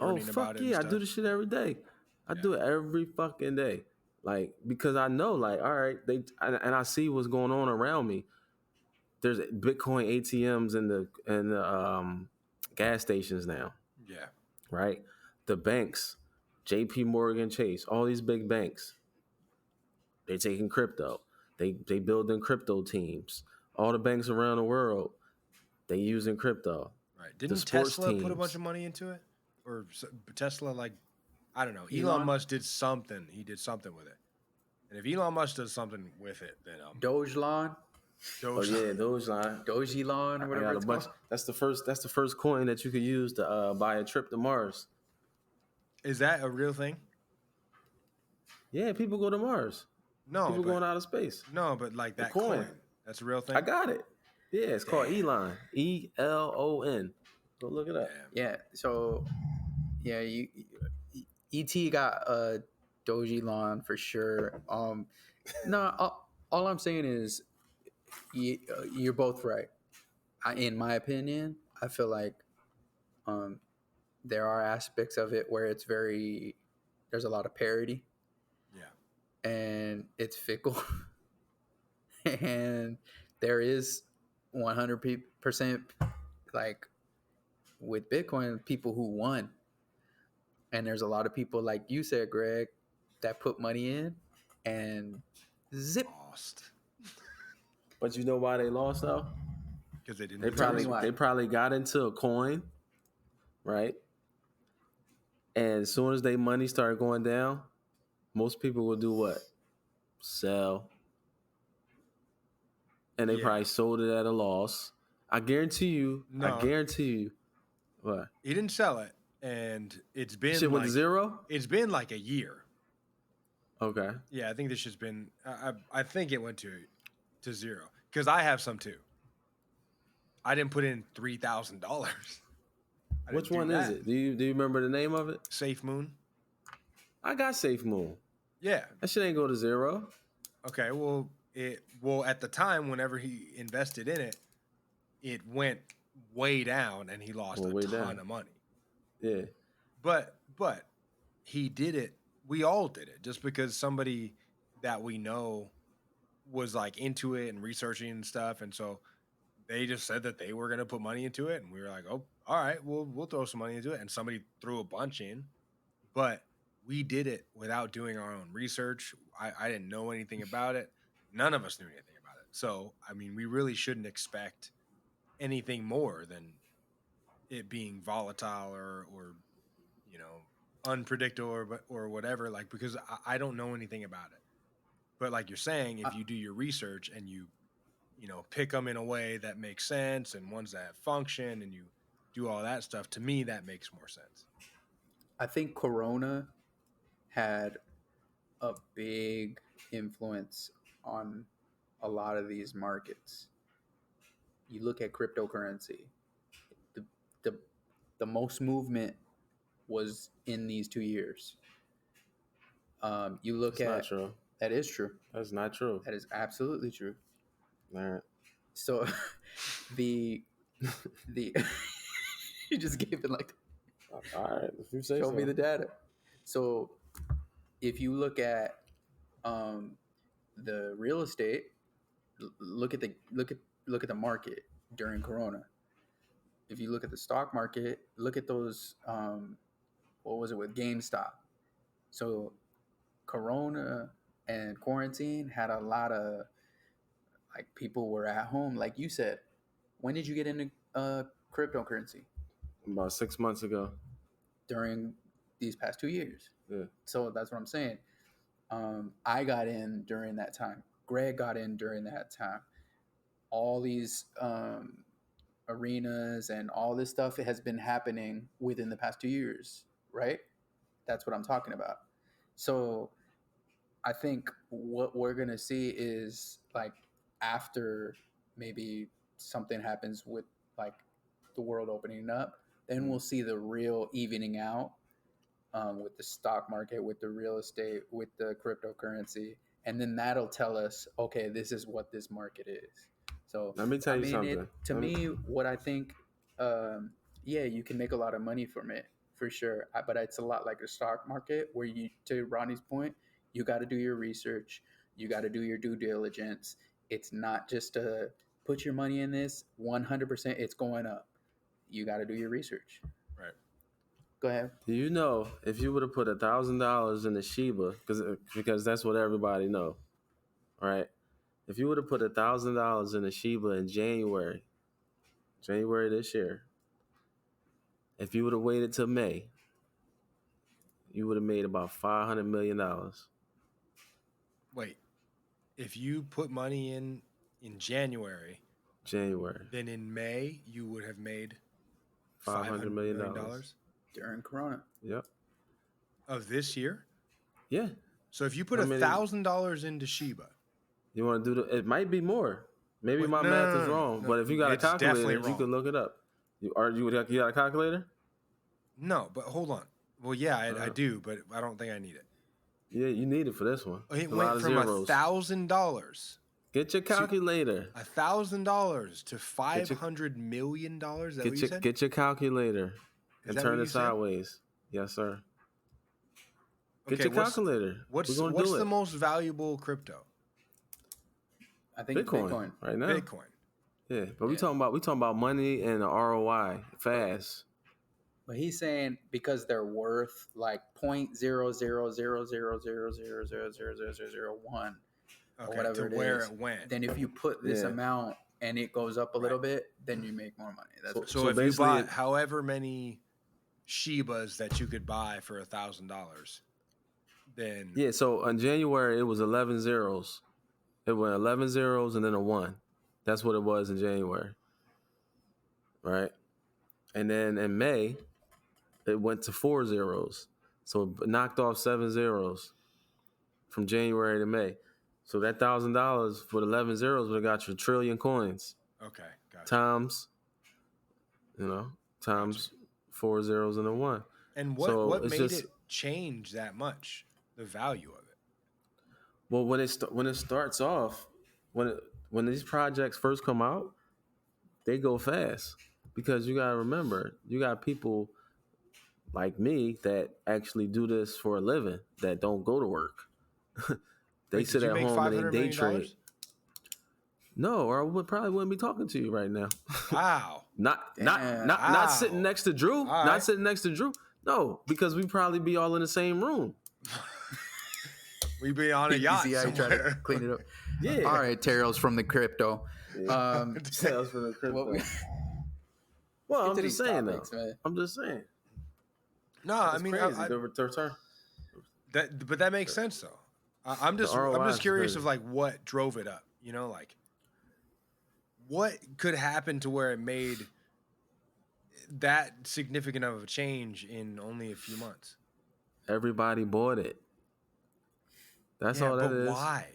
S3: learning about it.
S1: Oh, fuck yeah, I do this shit every day. I do it every fucking day. Like, because I know, like, all right, and I see what's going on around me. There's Bitcoin ATMs in the gas stations now.
S3: Yeah.
S1: Right? The banks, JP Morgan Chase, all these big banks, they're taking crypto. They building crypto teams. All the banks around the world, they using crypto.
S3: Right. Didn't Tesla put a bunch of money into it? Or Tesla, like, I don't know. Elon Musk did something. He did something with it. And if Elon Musk does something with it, then
S2: Dogelon.
S1: Oh yeah, Dogelon.
S2: Dogelon or whatever it's called.
S1: That's the first coin that you could use to buy a trip to Mars.
S3: Is that a real thing?
S1: Yeah, people go to Mars.
S3: No,
S1: people going out of space.
S3: No, but like that coin. That's a real thing.
S1: I got it. Yeah, it's called Elon. ELON. Go look it up.
S2: Yeah. So, yeah, ET got a Dogelon for sure. No, all I'm saying is you're both right. In my opinion, I feel like there are aspects of it where there's a lot of parody. Yeah. And it's fickle. And there is 100% like with Bitcoin, people who won. And there's a lot of people, like you said, Greg, that put money in and zip.
S3: Lost.
S1: But you know why they lost though?
S3: Because they didn't.
S1: They probably got into a coin, right? And as soon as their money started going down, most people will do what? Sell. And they probably sold it at a loss. I guarantee you. What?
S3: He didn't sell it, and it's been
S1: shit went to zero.
S3: It's been like a year.
S1: Okay.
S3: Yeah, I think this has been. I think it went to zero because I have some too. I didn't put in $3,000.
S1: Which one is it? Do you remember the name of it?
S3: Safe Moon.
S1: I got Safe Moon.
S3: Yeah.
S1: That shit ain't go to zero.
S3: Okay, well at the time whenever he invested in it, it went way down and he lost a ton of money.
S1: Yeah.
S3: But he did it we all did it just because somebody that we know was like into it and researching and stuff, and so they just said that they were going to put money into it, and we were like, oh, all right, we'll throw some money into it, and somebody threw a bunch in, but we did it without doing our own research. I didn't know anything about it. None of us knew anything about it. So I mean, we really shouldn't expect anything more than it being volatile or you know unpredictable or whatever, like, because I don't know anything about it. But like you're saying, if you do your research and you know pick them in a way that makes sense and ones that function and you do all that stuff, to me that makes more sense.
S2: I think Corona had a big influence on a lot of these markets. You look at cryptocurrency, the the, the most movement was in these 2 years. You look
S1: That's not
S2: at
S1: true.
S2: that is true.
S1: That's not true.
S2: That is absolutely true.
S1: All right.
S2: So the you just gave it like
S1: All right. If you say
S2: show
S1: so.
S2: me the data. So if you look at the real estate, look at the market during Corona. If you look at the stock market, look at those. What was it with GameStop? So Corona and quarantine had a lot of like people were at home. Like you said, when did you get into cryptocurrency?
S1: About 6 months ago.
S2: During these past 2 years.
S1: Yeah.
S2: So that's what I'm saying. I got in during that time. Greg got in during that time. All these arenas and all this stuff has been happening within the past 2 years, right? That's what I'm talking about. So I think what we're gonna see is like after maybe something happens with like the world opening up, then we'll see the real evening out with the stock market, with the real estate, with the cryptocurrency, and then that'll tell us, okay, this is what this market is. So
S1: Let me tell
S2: I
S1: you
S2: mean,
S1: something.
S2: me, what I think, yeah, you can make a lot of money from it for sure, but it's a lot like the stock market, where you, to Ronnie's point, you got to do your research, you got to do your due diligence. It's not just to put your money in this 100%. It's going up. You got to do your research.
S3: Right.
S2: Go ahead.
S1: Do you know if you would have put $1,000 in the Shiba, because that's what everybody know, right? If you would have put $1,000 in the Shiba in January this year, if you would have waited till May, you would have made about $500 million.
S3: Wait, if you put money in January, then in May you would have made
S1: $500 million.
S2: During Corona.
S1: Yep.
S3: Of this year.
S1: Yeah.
S3: So if you put
S1: How many-
S3: $1,000 into Shiba,
S1: You want to do it might be more. Maybe
S3: Wait,
S1: my
S3: no,
S1: math
S3: no,
S1: is
S3: no,
S1: wrong,
S3: no,
S1: but if you got a
S3: it's definitely
S1: calculator, you
S3: wrong.
S1: can look it up. You got a calculator?
S3: no, but hold on. Well, yeah, I do, but I don't think I need it.
S1: Yeah, you need it for this one.
S3: It
S1: It's a
S3: went
S1: lot of
S3: from
S1: zeros.
S3: $1,000.
S1: Get your calculator.
S3: $1,000 to $500 million. Is that what you said?
S1: Get your calculator
S3: Is
S1: and
S3: that
S1: turn
S3: what
S1: it
S3: you said?
S1: sideways. Yes, sir. Get
S3: Okay,
S1: your calculator.
S3: What's
S1: We're gonna do
S3: the
S1: it.
S3: most valuable crypto?
S2: I think Bitcoin.
S1: right now.
S3: Bitcoin.
S1: Yeah, but we
S2: Yeah.
S1: talking about money and the ROI fast.
S2: But he's saying because they're worth like 0.000000000001 or
S3: Okay,
S2: whatever
S3: to
S2: it
S3: where
S2: is,
S3: it went.
S2: then if you put this
S1: Yeah.
S2: amount and it goes up a little bit, then you make more money. That's what
S3: So
S1: So
S3: if you
S1: basically
S3: bought
S1: it-
S3: however many Shibas that you could buy for $1,000, then
S1: Yeah, so in January it was 11 zeros. It went 11 zeros and then a 1. That's what it was in January. Right? And then in May it went to 4 zeros. So it knocked off 7 zeros from January to May. So that $1,000 for 11 zeros would have got you a trillion coins.
S3: okay, gotcha.
S1: Times 4 zeros and a 1.
S3: And
S1: So
S3: what
S1: it's
S3: made
S1: just-
S3: it change that much? The value of it.
S1: Well, when it starts off, when these projects first come out, they go fast because you gotta remember you got people like me that actually do this for a living that don't go to work. They
S3: Wait,
S1: sit
S3: did you
S1: at
S3: make
S1: home and they
S3: $500
S1: day
S3: million?
S1: trade. No, or probably wouldn't be talking to you right now.
S3: Wow.
S2: Damn.
S1: Not sitting
S3: Wow.
S1: next to Drew.
S3: All
S1: Not
S3: right.
S1: sitting next to Drew. No, because we'd probably be all in the same room.
S3: We be on a
S2: You
S3: yacht
S2: see how you try to
S3: somewhere.
S2: clean it up.
S1: Yeah.
S2: All right, Terrell's from the crypto.
S1: Sales for the crypto.
S2: What we-
S1: Well,
S2: get
S1: I'm
S2: to
S1: just
S2: these
S1: saying
S2: topics,
S1: though.
S2: man.
S1: I'm just saying.
S3: No, I
S1: It's
S3: mean,
S1: crazy. The return.
S3: but that makes sense though. I'm
S1: ROI
S3: just
S1: is
S3: curious
S1: crazy.
S3: of like what drove it up. You know, like what could happen to where it made that significant of a change in only a few months.
S1: Everybody bought it. That's all that
S3: but
S1: is.
S3: why?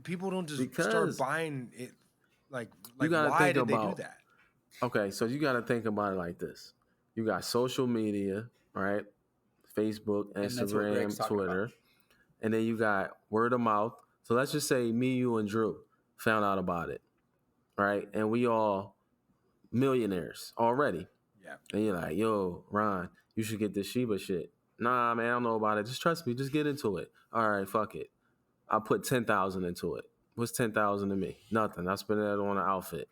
S3: People don't just start
S1: Because
S3: buying it. Like
S1: gotta
S3: why
S1: think
S3: did they do
S1: about-
S3: that?
S1: Okay, so you got to think about it like this. You got social media, right? Facebook,
S2: And that's what Greg's
S1: Instagram,
S2: talking
S1: Twitter. And then you got word of mouth. So let's just say me, you, and Drew found out about it, right? And we all millionaires already.
S3: Yeah.
S1: And you're like, yo, Ron, you should get this Shiba shit. Nah, man, I don't know about it. Just trust me. Just get into it. All right, fuck it. I put 10,000 into it. What's 10,000 to me? Nothing. I spend that on an outfit.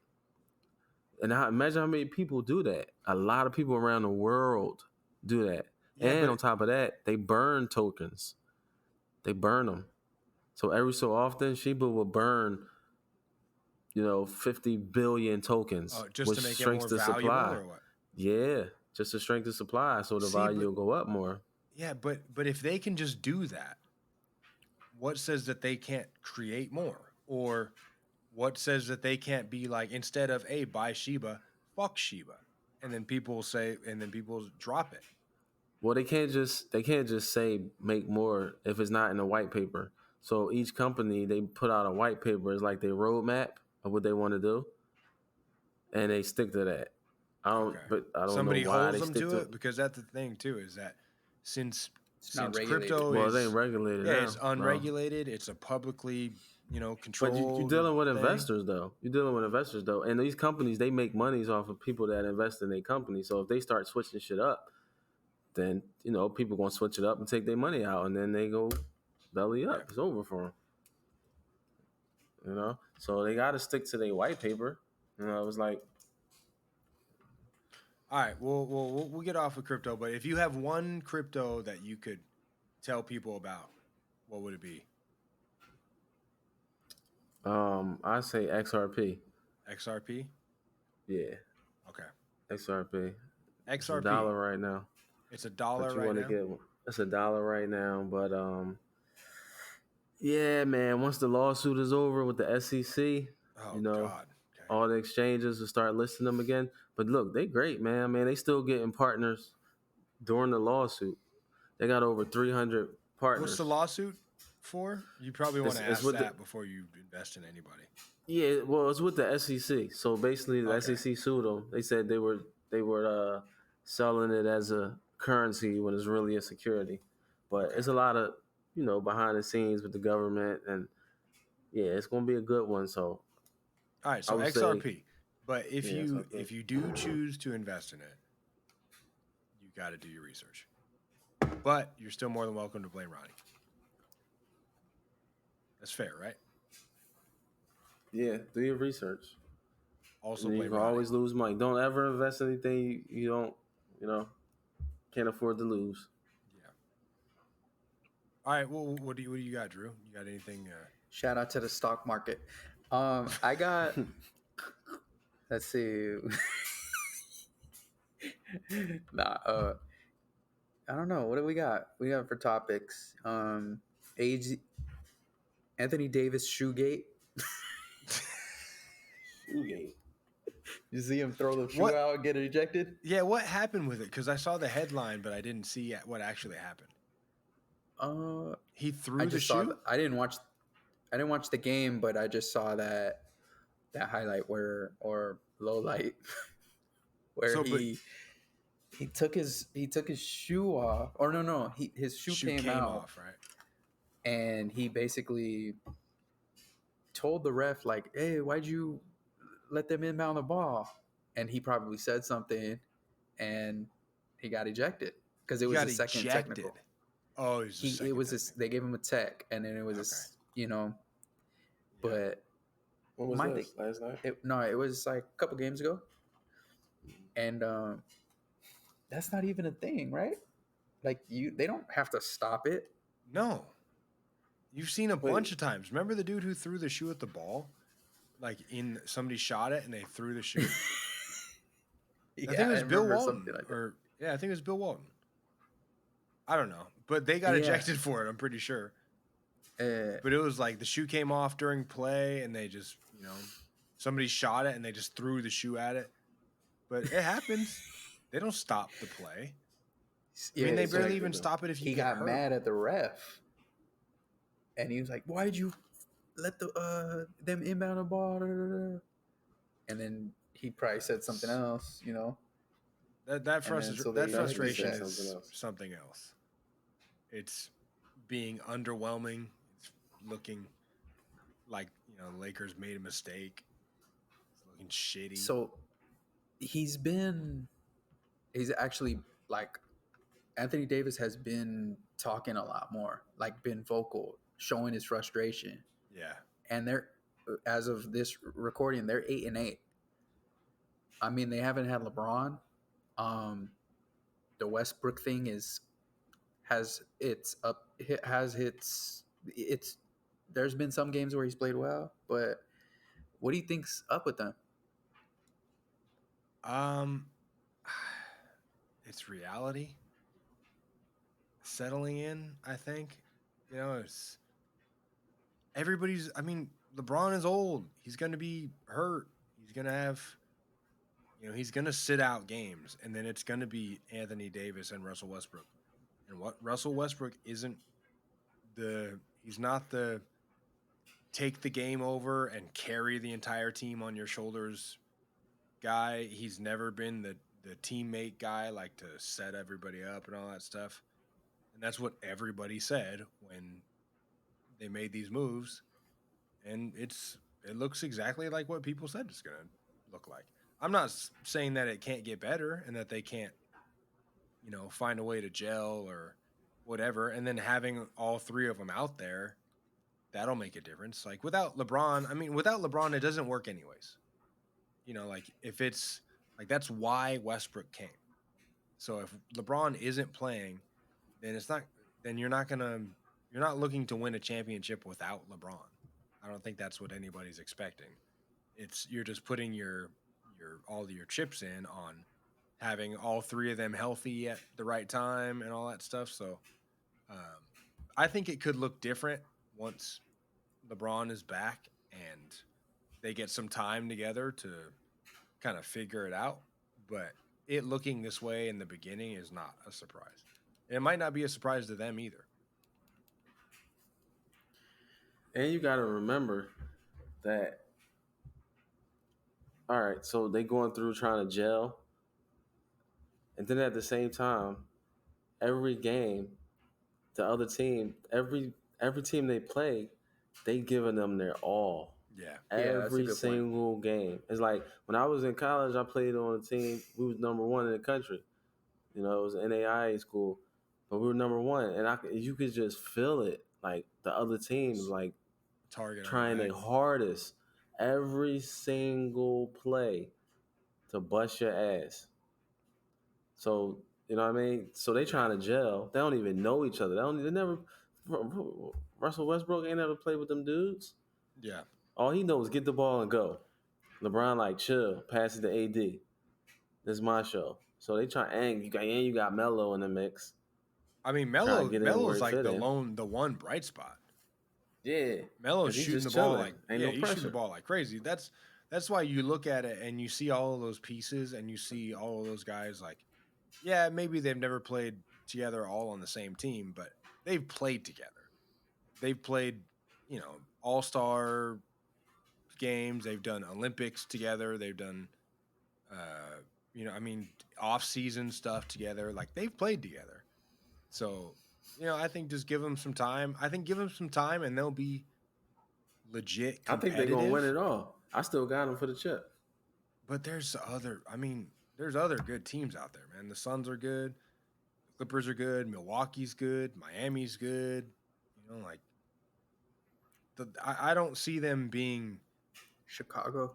S1: And imagine how many people do that. A lot of people around the world do that.
S3: Yeah,
S1: and
S3: but
S1: on top of that, they burn tokens. They burn them. So every so often, Shiba will burn, 50 billion tokens,
S3: just
S1: which
S3: to make it
S1: shrinks
S3: more
S1: the
S3: valuable
S1: supply.
S3: or what?
S1: Yeah, just to shrink the supply, so the
S3: See,
S1: value
S3: but-
S1: will go up more.
S3: Yeah, but if they can just do that, what says that they can't create more? Or what says that they can't be like, instead of, hey, buy Shiba, fuck Shiba, and then people drop it.
S1: Well, they can't just say make more if it's not in the white paper. So each company, they put out a white paper. It's like their roadmap of what they want to do, and they stick to that. I don't
S3: Somebody
S1: know why
S3: holds
S1: they
S3: them
S1: stick
S3: to
S1: to
S3: it, because that's the thing too, is that since
S2: not regulated.
S3: crypto
S1: Well,
S3: is
S1: it ain't regulated now.
S3: it's unregulated, it's a publicly
S1: But
S3: controlled.
S1: you're dealing with
S3: thing.
S1: investors, though. You're dealing with investors, though, and these companies, they make monies off of people that invest in their company. So if they start switching shit up, then people gonna switch it up and take their money out, and then they go belly up.
S3: Yeah.
S1: It's over for them. So they got to stick to their white paper. It was like,
S3: All right, we'll get off of crypto, but if you have one crypto that you could tell people about, what would it be?
S1: I say XRP.
S3: XRP?
S1: Yeah,
S3: Okay.
S1: XRP. It's
S3: XRP.
S1: $1 right now.
S3: It's $1
S1: But you
S3: right
S1: want
S3: now?
S1: to get it's $1 right now, but yeah, man. Once the lawsuit is over with the SEC,
S3: Oh, God. Okay.
S1: all the exchanges will start listing them again. But look, they great, man. They still getting partners during the lawsuit. They got over 300 partners.
S3: What's the lawsuit for? You probably want to
S1: It's
S3: ask
S1: with
S3: that before you invest in anybody.
S1: Yeah, well, it's with the SEC. So basically, the
S3: Okay.
S1: SEC sued them. They said they were selling it as a currency when it's really a security. But
S3: Okay.
S1: it's a lot of behind the scenes with the government, and yeah, it's gonna be a good one. So
S3: All right, so
S1: I would
S3: XRP.
S1: say-
S3: But if
S1: Yeah,
S3: you
S1: XRP.
S3: do choose to invest in it, you got to do your research. But you're still more than welcome to blame Ronnie. That's fair, right?
S1: yeah, do your research.
S3: Also
S1: And you
S3: blame
S1: can
S3: Ronnie.
S1: always lose money. Don't ever invest in anything you don't can't afford to lose.
S3: Yeah. All right. Well, what do you got, Drew? You got anything?
S2: Shout out to the stock market. I got. Let's see. I don't know. What do we got? We got for topics. Age. Anthony Davis shoegate.
S1: Shoegate.
S2: You see him throw the shoe
S3: What?
S2: out and get ejected?
S3: Yeah. What happened with it? Because I saw the headline, but I didn't see what actually happened. He threw
S2: I
S3: the
S2: just
S3: shoe.
S2: saw. I didn't watch the game, but I just saw that highlight or low light where
S3: So, but-
S2: he took his shoe off. Or no, his shoe came out
S3: off, right?
S2: and he basically told the ref like, "Hey, why'd you let them inbound the ball?" And he probably said something, and he got ejected because it
S3: He
S2: was
S3: got
S2: a second
S3: ejected.
S2: technical.
S3: Oh, it was a second
S2: It was
S3: technical.
S2: they gave him a tech, and then it was
S3: Okay.
S2: a.
S3: Yeah.
S2: But
S1: When was
S2: my
S1: this? Last night?
S2: it was like a couple games ago, and that's not even a thing, right? Like they don't have to stop it.
S3: No. You've seen a
S1: Wait.
S3: bunch of times. Remember the dude who threw the shoe at the ball? Like somebody shot it and they threw the shoe?
S2: Yeah,
S3: I think it was Bill
S2: remember
S3: Walton.
S2: something like that.
S3: Or yeah, I think it was Bill Walton. I don't know. But they got
S2: Yeah.
S3: ejected for it, I'm pretty sure. But it was like the shoe came off during play and they just, somebody shot it and they just threw the shoe at it. But it happens. They don't stop the play. I mean, they barely even stop it if you
S2: he
S3: get
S2: got
S3: hurt.
S2: mad at the ref, and he was like, "Why did you let them inbound the ball?" And then he probably said something else,
S3: That frustration
S1: something
S3: is
S1: else.
S3: something else. It's being underwhelming. It's looking like the Lakers made a mistake. It's looking shitty.
S2: So he's actually like Anthony Davis has been talking a lot more, like been vocal, showing his frustration.
S3: Yeah.
S2: And they're, as of this recording, they're 8-8. I mean, they haven't had LeBron. The Westbrook thing has its. There's been some games where he's played well, but what do you think's up with them?
S3: It's reality settling in, I think. It's everybody's. I mean, LeBron is old. He's going to be hurt. He's going to have. He's going to sit out games, and then it's going to be Anthony Davis and Russell Westbrook. And what Russell Westbrook isn't he's not the take the game over and carry the entire team on your shoulders guy. He's never been the teammate guy, like to set everybody up and all that stuff. And that's what everybody said when they made these moves. And it looks exactly like what people said it's going to look like. I'm not saying that it can't get better and that they can't, find a way to gel or whatever. And then having all three of them out there, that'll make a difference. Like without LeBron, it doesn't work anyways. Like if it's like that's why Westbrook came. So if LeBron isn't playing, then you're not looking to win a championship without LeBron. I don't think that's what anybody's expecting. You're just putting all of your chips in on having all three of them healthy at the right time and all that stuff. So I think it could look different once LeBron is back and they get some time together to kind of figure it out. But it looking this way in the beginning is not a surprise. And it might not be a surprise to them either.
S1: And you got to remember that, all right, so they going through trying to gel. And then at the same time, every game, the other team, every team they play, they giving them their all.
S3: Yeah.
S1: Every single game. It's like when I was in college, I played on a team. We was number one in the country. It was an NAIA school, but we were number one, and you could just feel it. Like the other teams, like trying their hardest every single play to bust your ass. So you know what I mean. So they trying to gel. They don't even know each other. They never. Russell Westbrook ain't never played with them dudes.
S3: Yeah.
S1: All he knows is get the ball and go. LeBron like chill, pass it to AD. This is my show. So they try, and you got Melo in the mix.
S3: I mean, Melo's like the one bright spot.
S1: Yeah,
S3: Melo's shooting the ball like he's shooting the ball like crazy. That's why you look at it and you see all of those pieces and you see all of those guys like, yeah, maybe they've never played together all on the same team, but they've played together. They've played, all-star games. They've done Olympics together. They've done, off-season stuff together. Like they've played together. So, I think just give them some time. I think give them some time and they'll be legit competitive.
S1: I think they're going to win it all. I still got them for the chip.
S3: But there's there's other good teams out there, man. The Suns are good, the Clippers are good, Milwaukee's good, Miami's good. You know, like I don't see them being
S2: Chicago.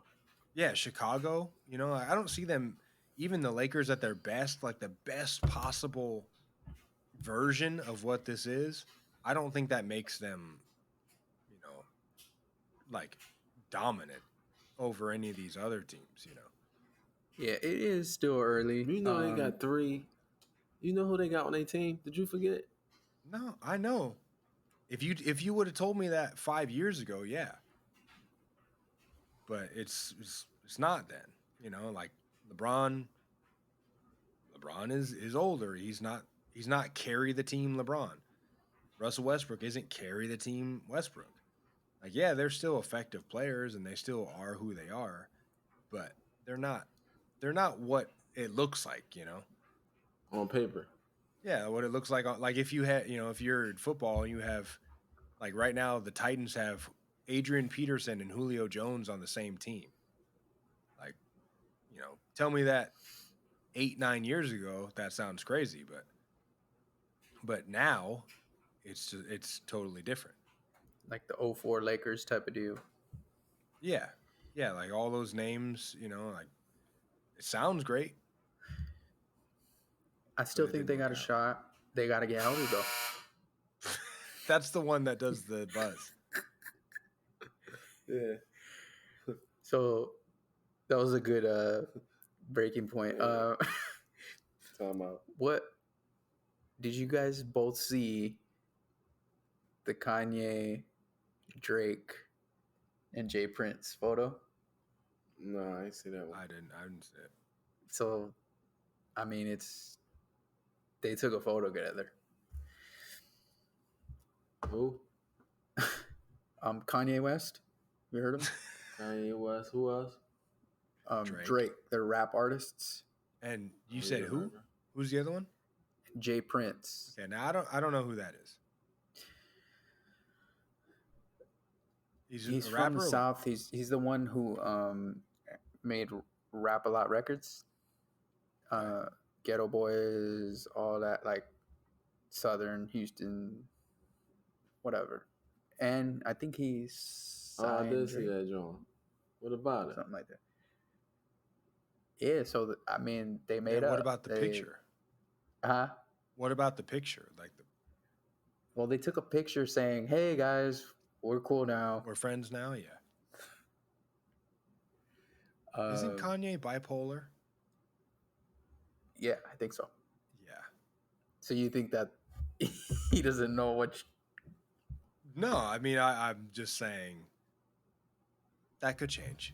S3: yeah, Chicago. You know, I don't see them even the Lakers at their best, like the best possible version of what this is. I don't think that makes them, you know, like dominant over any of these other teams, you know.
S2: Yeah, it is still early.
S1: You know they got 3. You know who they got on their team? Did you forget?
S3: No, I know. If you would have told me that 5 years ago, yeah. But it's not then. You know, like LeBron is older. He's not carry the team LeBron. Russell Westbrook isn't carry the team Westbrook. Like, yeah, they're still effective players and they still are who they are, but they're not what it looks like, you know.
S1: On paper.
S3: Yeah, what it looks like on like if you had, you know, if you're in football and you have like right now the Titans have Adrian Peterson and Julio Jones on the same team. Like, you know, tell me that 8-9 years ago, that sounds crazy, but now it's totally different.
S2: Like the '04 Lakers type of deal.
S3: Yeah. Yeah, like all those names, you know, like it sounds great.
S2: I still
S3: But it
S2: think
S3: didn't
S2: they got
S3: work
S2: a
S3: out.
S2: shot. They got to get healthy though.
S3: That's the one that does the buzz.
S1: Yeah.
S2: So that was a good breaking point.
S1: Yeah. Time out.
S2: What did you guys both see the Kanye, Drake, and Jay Prince photo?
S1: No, I ain't see that one.
S3: I didn't see it.
S2: So, I mean, they took a photo together.
S1: Who?
S2: Kanye West, you heard him?
S1: Kanye West. Who else?
S2: Drake. They're rap artists.
S3: And you
S1: Oh,
S3: said
S1: yeah,
S3: who?
S1: rapper.
S3: Who's the other one?
S2: Jay Prince.
S3: Okay, now I don't know who that is.
S2: He's
S3: a
S2: from
S3: rapper.
S2: the South. He's the one who made Rap a Lot Records. Ghetto Boys, all that, like Southern Houston, whatever. And I think he's
S1: Oh, I did see
S2: Drake,
S1: that, John. What about it?
S2: something like that. Yeah, so I mean, they made
S3: Yeah,
S2: up.
S3: what about the picture?
S2: Huh?
S3: What about the picture? Like
S2: Well, they took a picture saying, "Hey guys, we're cool now."
S3: we're friends now? Yeah. Isn't Kanye bipolar?
S2: Yeah, I think so.
S3: Yeah.
S2: So you think that he doesn't know what?
S3: No, I mean I'm just saying that could change.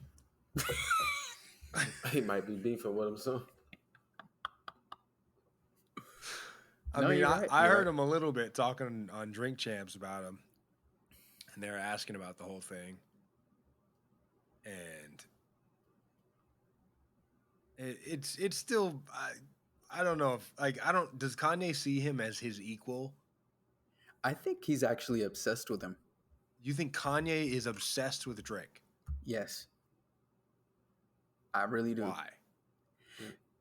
S1: He might be beefing with him soon.
S3: I
S2: No,
S3: mean,
S2: you're right,
S3: I
S2: you're
S3: heard
S2: right.
S3: him a little bit talking on Drink Champs about him, and they were asking about the whole thing, and it's still I don't know if like I don't does Kanye see him as his equal?
S2: I think he's actually obsessed with him.
S3: You think Kanye is obsessed with Drake?
S2: Yes, I really do.
S3: Why?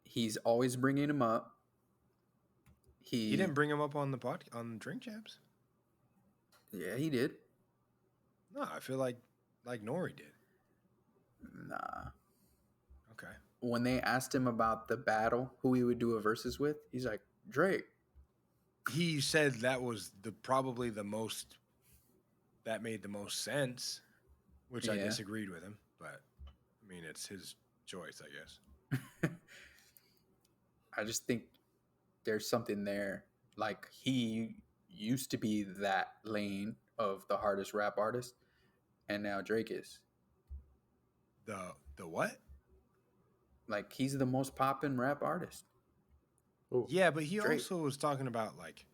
S2: He's always bringing him up.
S3: He didn't bring him up on the on Drink Champs.
S2: Yeah, he did.
S3: No, I feel like Nori did.
S2: Nah.
S3: Okay.
S2: When they asked him about the battle, who he would do a versus with, he's like, Drake.
S3: He said that was probably the most that made the most sense, which I
S2: Yeah.
S3: disagreed with him, but I mean it's his choice, I guess.
S2: I just think there's something there. Like, he used to be that lane of the hardest rap artist, and now Drake is.
S3: The what?
S2: Like, he's the most poppin' rap artist.
S1: Ooh.
S3: Yeah, but he
S2: Drake.
S3: also was talking about like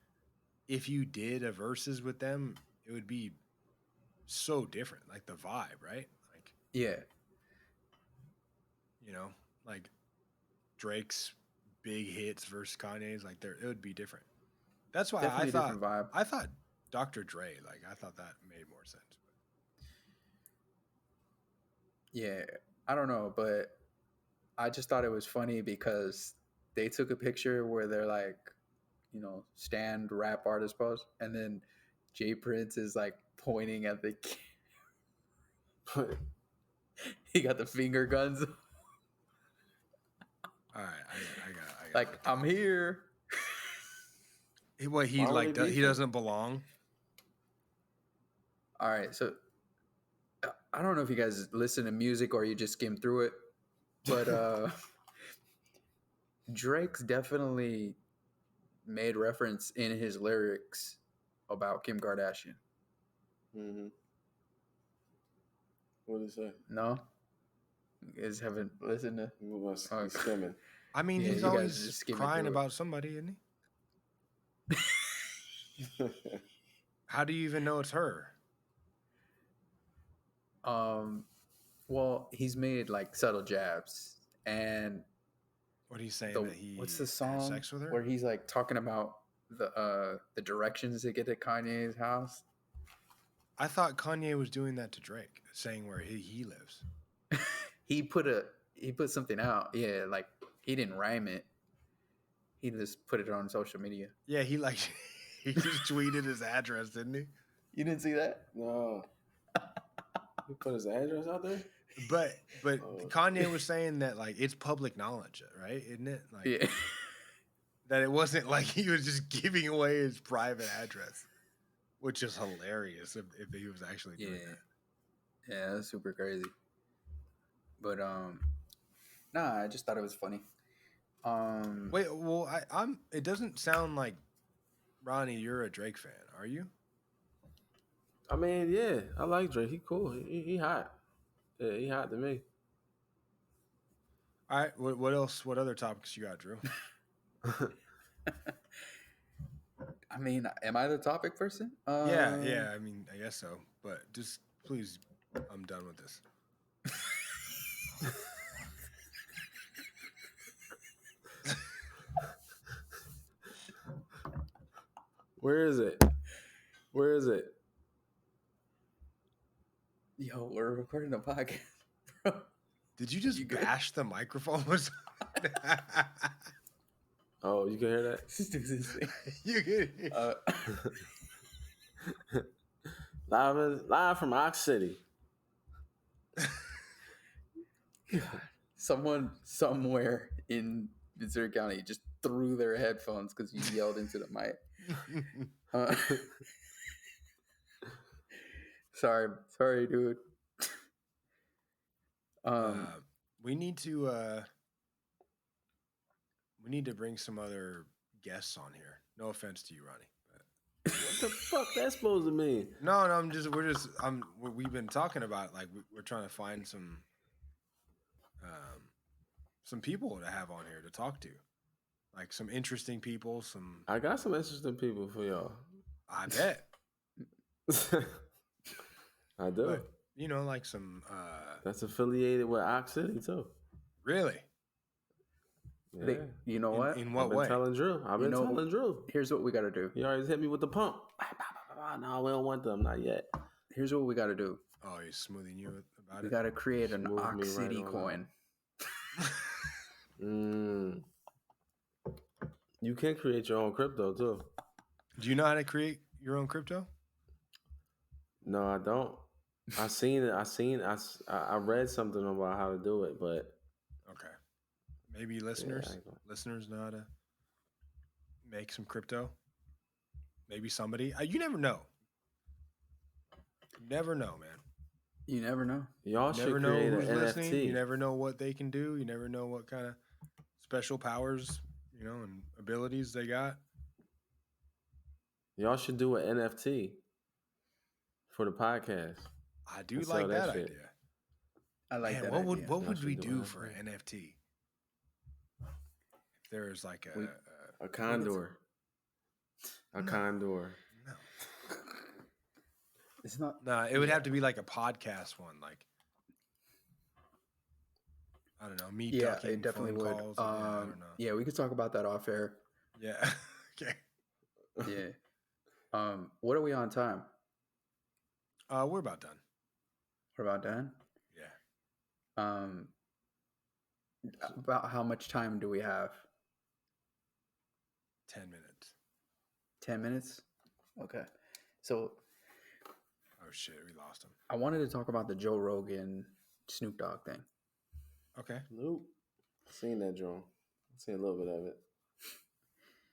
S3: if you did a versus with them, it would be so different, like the vibe, right? Like,
S2: Yeah.
S3: you know, like Drake's big hits versus Kanye's, like it would be different. That's why
S2: Definitely a different vibe.
S3: I thought Dr. Dre, like I thought that made more sense.
S2: Yeah. I don't know, but I just thought it was funny because they took a picture where they're like, stand rap artist pose, and then Jay Prince is like pointing at the. He got the finger guns.
S3: All right, I got.
S2: Like, I'm here.
S3: What he
S1: Why would
S3: like?
S1: they beef
S3: He
S1: him?
S3: doesn't belong.
S2: All right, so I don't know if you guys listen to music or you just skim through it, but Drake's definitely made reference in his lyrics about Kim Kardashian.
S1: Mm-hmm. What did he say?
S2: No, you guys haven't listened to.
S1: We must be skimming.
S3: I mean,
S2: Yeah,
S3: he's
S2: you guys
S3: always
S2: just skimming
S3: crying
S2: through it.
S3: about somebody, isn't he? How do you even know it's her?
S2: Well, he's made like subtle jabs, and
S3: What he's saying that he
S2: what's the
S3: had
S2: song
S3: sex with her?
S2: where he's like talking about the directions to get to Kanye's house?
S3: I thought Kanye was doing that to Drake, saying where he lives.
S2: he put something out. Yeah, like he didn't rhyme it. He just put it on social media.
S3: Yeah, he like he just tweeted his address, didn't he?
S2: You didn't see that?
S1: No. He put his address out there?
S3: But
S1: Oh.
S3: Kanye was saying that like it's public knowledge, right? Isn't it? Like
S2: Yeah.
S3: that it wasn't like he was just giving away his private address, which is hilarious if he was actually doing that.
S2: Yeah, that's super crazy. But nah, I just thought it was funny.
S3: Wait, well, I'm. It doesn't sound like Ronnie, you're a Drake fan, are you?
S1: I mean, yeah, I like Drake. He cool. He hot. Yeah, he hot to me.
S3: All right. What else? What other topics you got, Drew?
S2: I mean, am I the topic person?
S3: Yeah. I mean, I guess so. But just please, I'm done with this.
S1: Where is it? Where is it?
S2: Yo, we're recording a podcast, bro.
S3: Did you just bash the microphone?
S1: Oh, you can hear that?
S2: Just do this thing.
S3: You can hear.
S1: Live from Ox City.
S2: Someone somewhere in Missouri County just threw their headphones because you yelled into the mic. Sorry, dude.
S3: We need to bring some other guests on here. No offense to you, Ronnie.
S1: What the fuck that's supposed to mean?
S3: No, we've been talking about like we're trying to find some people to have on here to talk to, like some interesting people.
S1: I got some interesting people for y'all.
S3: I bet.
S1: I do.
S3: But, like some
S1: that's affiliated with Ox City too.
S3: Really?
S1: Yeah.
S2: You know what?
S3: In what
S1: I've been
S3: way?
S1: telling Drew. I've been telling Drew.
S2: Here's what we got to do.
S1: He always hit me with the pump. No, we don't want them. Not yet.
S2: Here's what we got to do.
S3: Oh, he's smoothing you about
S2: We
S3: it?
S2: got to create an Ox City coin.
S1: You can create your own crypto too.
S3: Do you know how to create your own crypto?
S1: No, I don't. I seen it. I read something about how to do it, but
S3: okay. Maybe listeners know how to make some crypto. Maybe somebody. You never know. You never know, man.
S2: You never know.
S1: Y'all should create an NFT.
S3: You never know what they can do. You never know what kind of special powers, and abilities they got.
S1: Y'all should do an NFT for the podcast.
S3: I do like that idea.
S2: I like that
S3: idea.
S2: idea.
S3: What would we do for an NFT? If there's like
S1: a condor. A condor.
S2: No. It's not.
S3: No, it would have to be like a podcast one, like I don't know, me talking.
S2: It definitely would.
S3: Calls, I don't know.
S2: Yeah, we could talk about that off air.
S3: Yeah. Okay.
S2: Yeah. What are we on time?
S3: We're about done.
S2: We're about done?
S3: Yeah.
S2: About how much time do we have?
S3: 10 minutes.
S2: 10 minutes? Okay. So
S3: Oh shit, we lost him.
S2: I wanted to talk about the Joe Rogan Snoop Dogg thing.
S3: Okay.
S1: Nope. Seen that joint. Seen a little bit of it.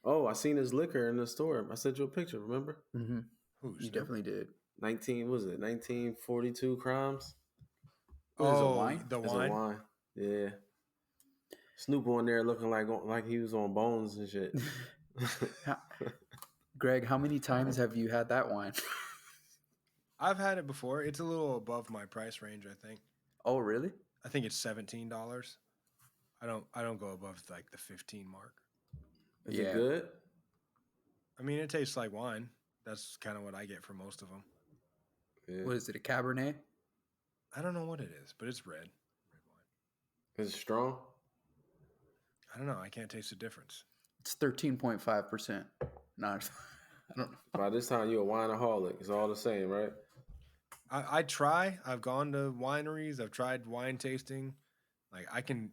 S1: Oh, I seen his liquor in the store. I sent you a picture. Remember?
S2: Mm-hmm.
S3: Who's
S2: You definitely did.
S1: 1942 crimes.
S2: What is a
S3: Oh,
S2: wine?
S3: the
S1: It's
S3: wine.
S1: a wine. Yeah. Snoop on there looking like he was on Bones and shit.
S2: Greg, how many times have you had that wine?
S3: I've had it before. It's a little above my price range, I think.
S2: Oh, really?
S3: I think it's $17. I don't go above like the 15 mark.
S1: Is
S2: Yeah.
S1: it good?
S3: I mean, it tastes like wine. That's kind of what I get for most of them.
S1: Yeah.
S2: What is it, a Cabernet?
S3: I don't know what it is, but it's red. Red wine.
S1: Is it strong?
S3: I don't know. I can't taste the difference.
S2: It's 13.5%. Not, I don't know.
S1: By this time, you're a wineaholic. It's all the same, right?
S3: I try. I've gone to wineries. I've tried wine tasting. Like I can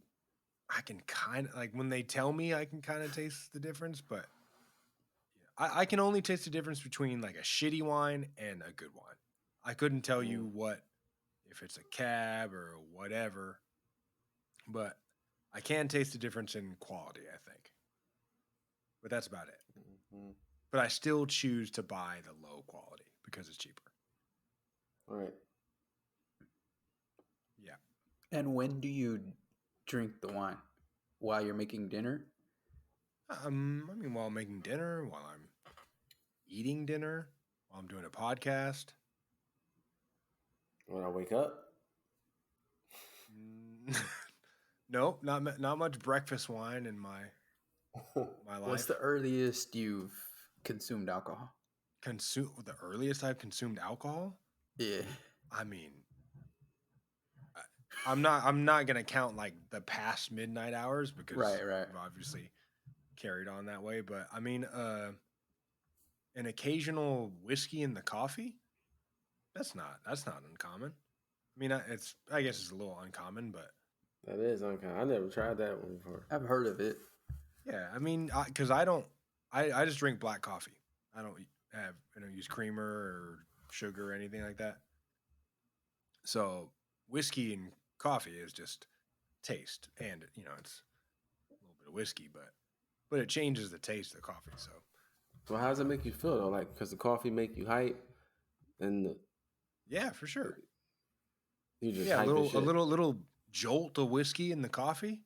S3: kind of like when they tell me I can kind of taste the difference, but I can only taste the difference between like a shitty wine and a good wine. I couldn't tell you what if it's a cab or whatever, but I can taste the difference in quality, I think. But that's about it.
S1: Mm-hmm.
S3: But I still choose to buy the low quality because it's cheaper.
S1: All right.
S3: Yeah.
S2: And when do you drink the wine? While you're making dinner?
S3: I mean, while I'm making dinner, while I'm eating dinner, while I'm doing a podcast.
S1: When I wake up,
S3: Nope, not much breakfast wine in my life.
S2: What's the earliest you've consumed alcohol?
S3: The earliest I've consumed alcohol?
S2: Yeah.
S3: I mean, I'm not gonna count like the past midnight hours because
S2: Right.
S3: I've obviously carried on that way. But I mean, an occasional whiskey in the coffee. That's not uncommon. I mean, I guess it's a little uncommon, but
S1: that is uncommon. I never tried that one before.
S2: I've heard of it.
S3: yeah, I mean, because I just drink black coffee. I don't use creamer or sugar or anything like that. So whiskey and coffee is just taste, and it's a little bit of whiskey, but it changes the taste of the coffee. So
S1: Well, how does it make you feel though? Like, because the coffee make you hype, and
S3: yeah, for sure.
S1: You just
S3: Yeah,
S1: hype as shit.
S3: a little jolt of whiskey in the coffee.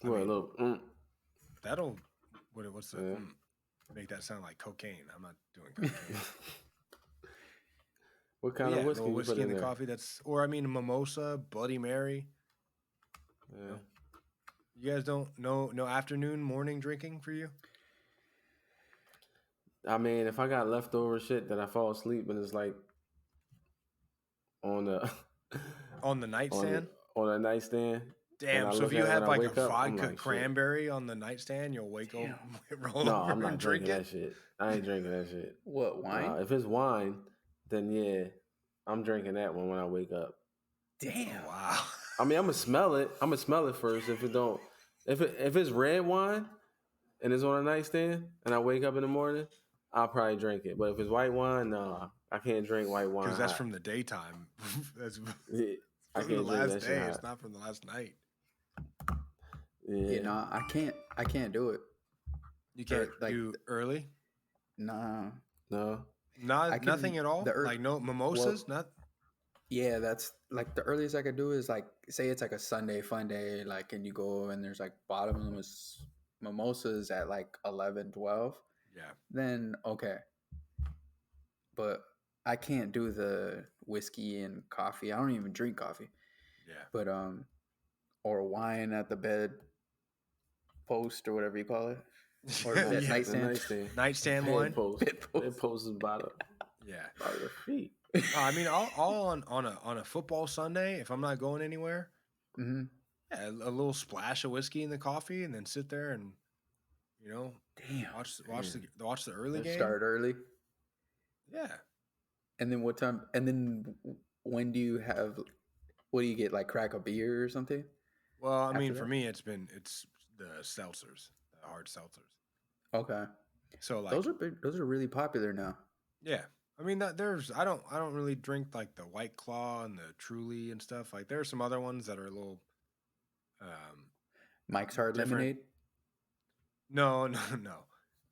S1: Well, a little.
S3: That'll what's the
S1: Yeah.
S3: Make that sound like cocaine. I'm not doing cocaine.
S1: What kind of whiskey?
S3: A little
S1: you
S3: whiskey
S1: put
S3: in the
S1: there?
S3: coffee. A mimosa, Bloody Mary.
S1: Yeah.
S3: You guys don't no afternoon, morning drinking for you?
S1: I mean, if I got leftover shit that I fall asleep and it's like on the
S3: On the nightstand?
S1: on a nightstand.
S3: Damn, so if you have like a vodka cranberry on the nightstand, you'll wake up, roll over
S1: I'm not
S3: and drink
S1: drinking
S3: it?
S1: that shit. I ain't drinking that shit.
S2: What, wine?
S1: If it's wine, then yeah, I'm drinking that one when I wake up.
S2: Damn.
S3: Oh, wow.
S1: I mean, I'm gonna smell it. I'm gonna smell it first. If it's red wine and it's on a nightstand and I wake up in the morning, I'll probably drink it. But if it's white wine, no, I can't drink white wine.
S3: Because that's from the daytime. That's
S1: I
S3: from the
S1: can't drink
S3: last
S1: that
S3: day.
S1: shit
S3: It's
S1: hot.
S3: not from the last night.
S2: Yeah, nah, I can't do it.
S3: You can't
S2: like,
S3: do early?
S2: Nah.
S1: No.
S3: Nothing at all? Like no mimosas? Not.
S2: Yeah, that's like the earliest I could do is like say it's like a Sunday fun day, like and you go and there's like bottomless mimosas at like 11, 12.
S3: Yeah.
S2: Then okay. But I can't do the whiskey and coffee. I don't even drink coffee.
S3: Yeah.
S2: But or wine at the bed post or whatever you call it. Or
S3: Yeah.
S2: nightstand.
S3: Nightstand wine.
S1: Bed post is by the feet.
S3: I mean, all on a football Sunday, if I'm not going anywhere,
S2: mm-hmm.
S3: yeah, a little splash of whiskey in the coffee, and then sit there and watch the early game.
S2: Start early.
S3: Yeah.
S2: And then what time? And then when do you have? What do you get? Like crack a beer or something?
S3: Well, I
S2: After
S3: mean, for
S2: that?
S3: me, it's the seltzers, the hard seltzers.
S2: Okay.
S3: So like,
S2: Those are big, those are really popular now.
S3: yeah, I mean that there's I don't really drink like the White Claw and the Truly and stuff. Like there are some other ones that are a little um
S2: Mike's Hard
S3: different.
S2: Lemonade,
S3: No, no, no.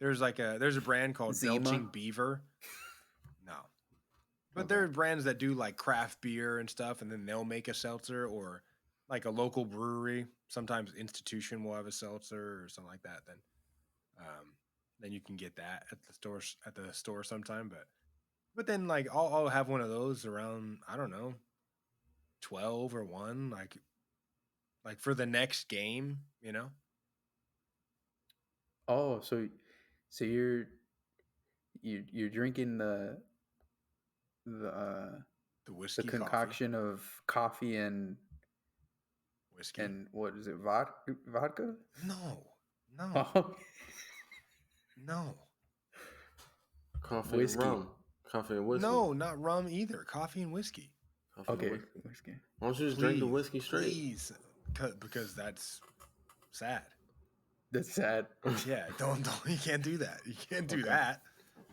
S3: There's a brand called
S2: Zima.
S3: Belching Beaver. No. But
S2: Okay.
S3: there are brands that do like craft beer and stuff, and then they'll make a seltzer, or like a local brewery. Sometimes Institution will have a seltzer or something like that. Then you can get that at the store sometime. But then like I'll have one of those around, I don't know, 12 or 1, like for the next game, you know,
S2: Oh, so you're drinking the uh,
S3: the
S2: the
S3: whiskey coffee,
S2: concoction of coffee
S3: whiskey.
S2: and what is it, vodka?
S3: No, no,
S2: Oh,
S3: no,
S1: Coffee and
S2: whiskey.
S1: rum. Coffee and whiskey.
S3: no, not rum either. Coffee and whiskey.
S1: Coffee and
S2: Okay,
S1: whiskey.
S2: whiskey.
S1: Why don't you just drink the
S3: Please,
S1: whiskey straight?
S3: please, because that's sad.
S2: That's sad.
S3: Yeah, don't you can't do that. You can't do
S2: Okay.
S3: that.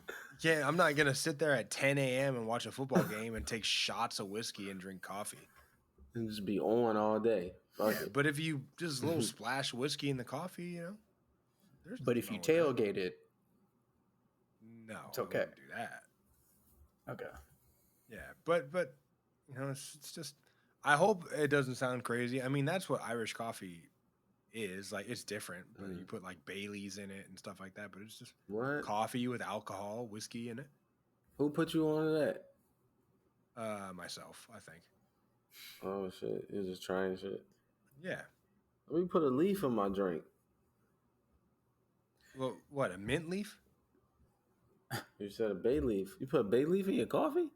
S3: You can't. I'm not gonna sit there at 10 a.m. and watch a football game and take shots of whiskey and drink coffee.
S1: And just be on all day. Fuck
S3: Yeah,
S1: it.
S3: but if you just a little splash of whiskey in the coffee, you know, there's
S2: But
S3: nothing
S2: if you
S3: wrong with that.
S2: tailgate it,
S3: No,
S2: it's
S3: I
S2: okay.
S3: wouldn't do that.
S2: Okay.
S3: Yeah, but you know, it's just. I hope it doesn't sound crazy. I mean, that's what Irish coffee is. Like, it's different, but you put like Baileys in it and stuff like that. But it's just
S1: What?
S3: coffee with alcohol, whiskey in it.
S1: Who put you on that?
S3: Myself, I think.
S1: Oh shit. You're just trying shit.
S3: Yeah.
S1: Let me put a leaf in my drink.
S3: Well, what, a mint leaf?
S1: You said a bay leaf. You put a bay leaf in your coffee?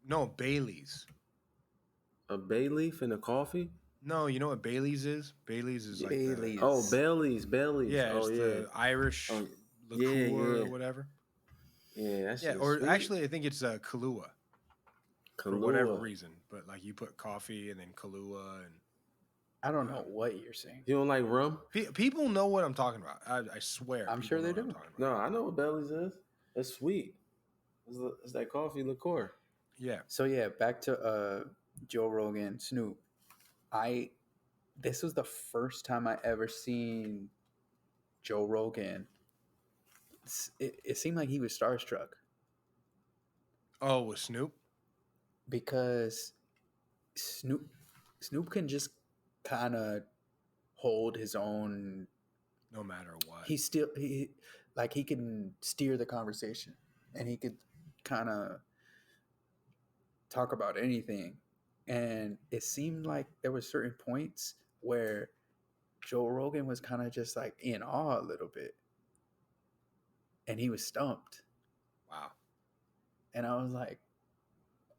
S3: No, Baileys.
S1: A bay leaf in a coffee?
S3: No, you know what Baileys is? Baileys is like the
S2: Baileys.
S1: Oh, Bailey's. Bailey's.
S3: yeah,
S1: Oh,
S3: it's
S1: yeah.
S3: the Irish
S1: Oh,
S3: liqueur
S1: yeah,
S3: or
S1: yeah.
S3: whatever.
S1: Yeah, that
S3: Yeah,
S1: shit
S3: or
S1: sweet.
S3: actually, I think it's Kahlua for whatever
S1: Kahlua.
S3: reason. But like you put coffee and then Kahlua, and
S2: I don't know what you're saying.
S1: You don't like rum?
S3: people know what I'm talking about. I swear,
S2: I'm
S3: people
S2: sure they
S3: know what I'm
S2: do.
S3: talking about.
S1: No, I know what Bailey's is. It's sweet. It's that coffee liqueur.
S3: Yeah,
S2: So yeah, back to Joe Rogan, Snoop. This was the first time I ever seen Joe Rogan. It seemed like he was starstruck
S3: oh, with Snoop.
S2: because Snoop can just kind of hold his own.
S3: No matter what.
S2: He can steer the conversation and he could kind of talk about anything. And it seemed like there were certain points where Joe Rogan was kind of just like in awe a little bit. And he was stumped.
S3: Wow.
S2: And I was like,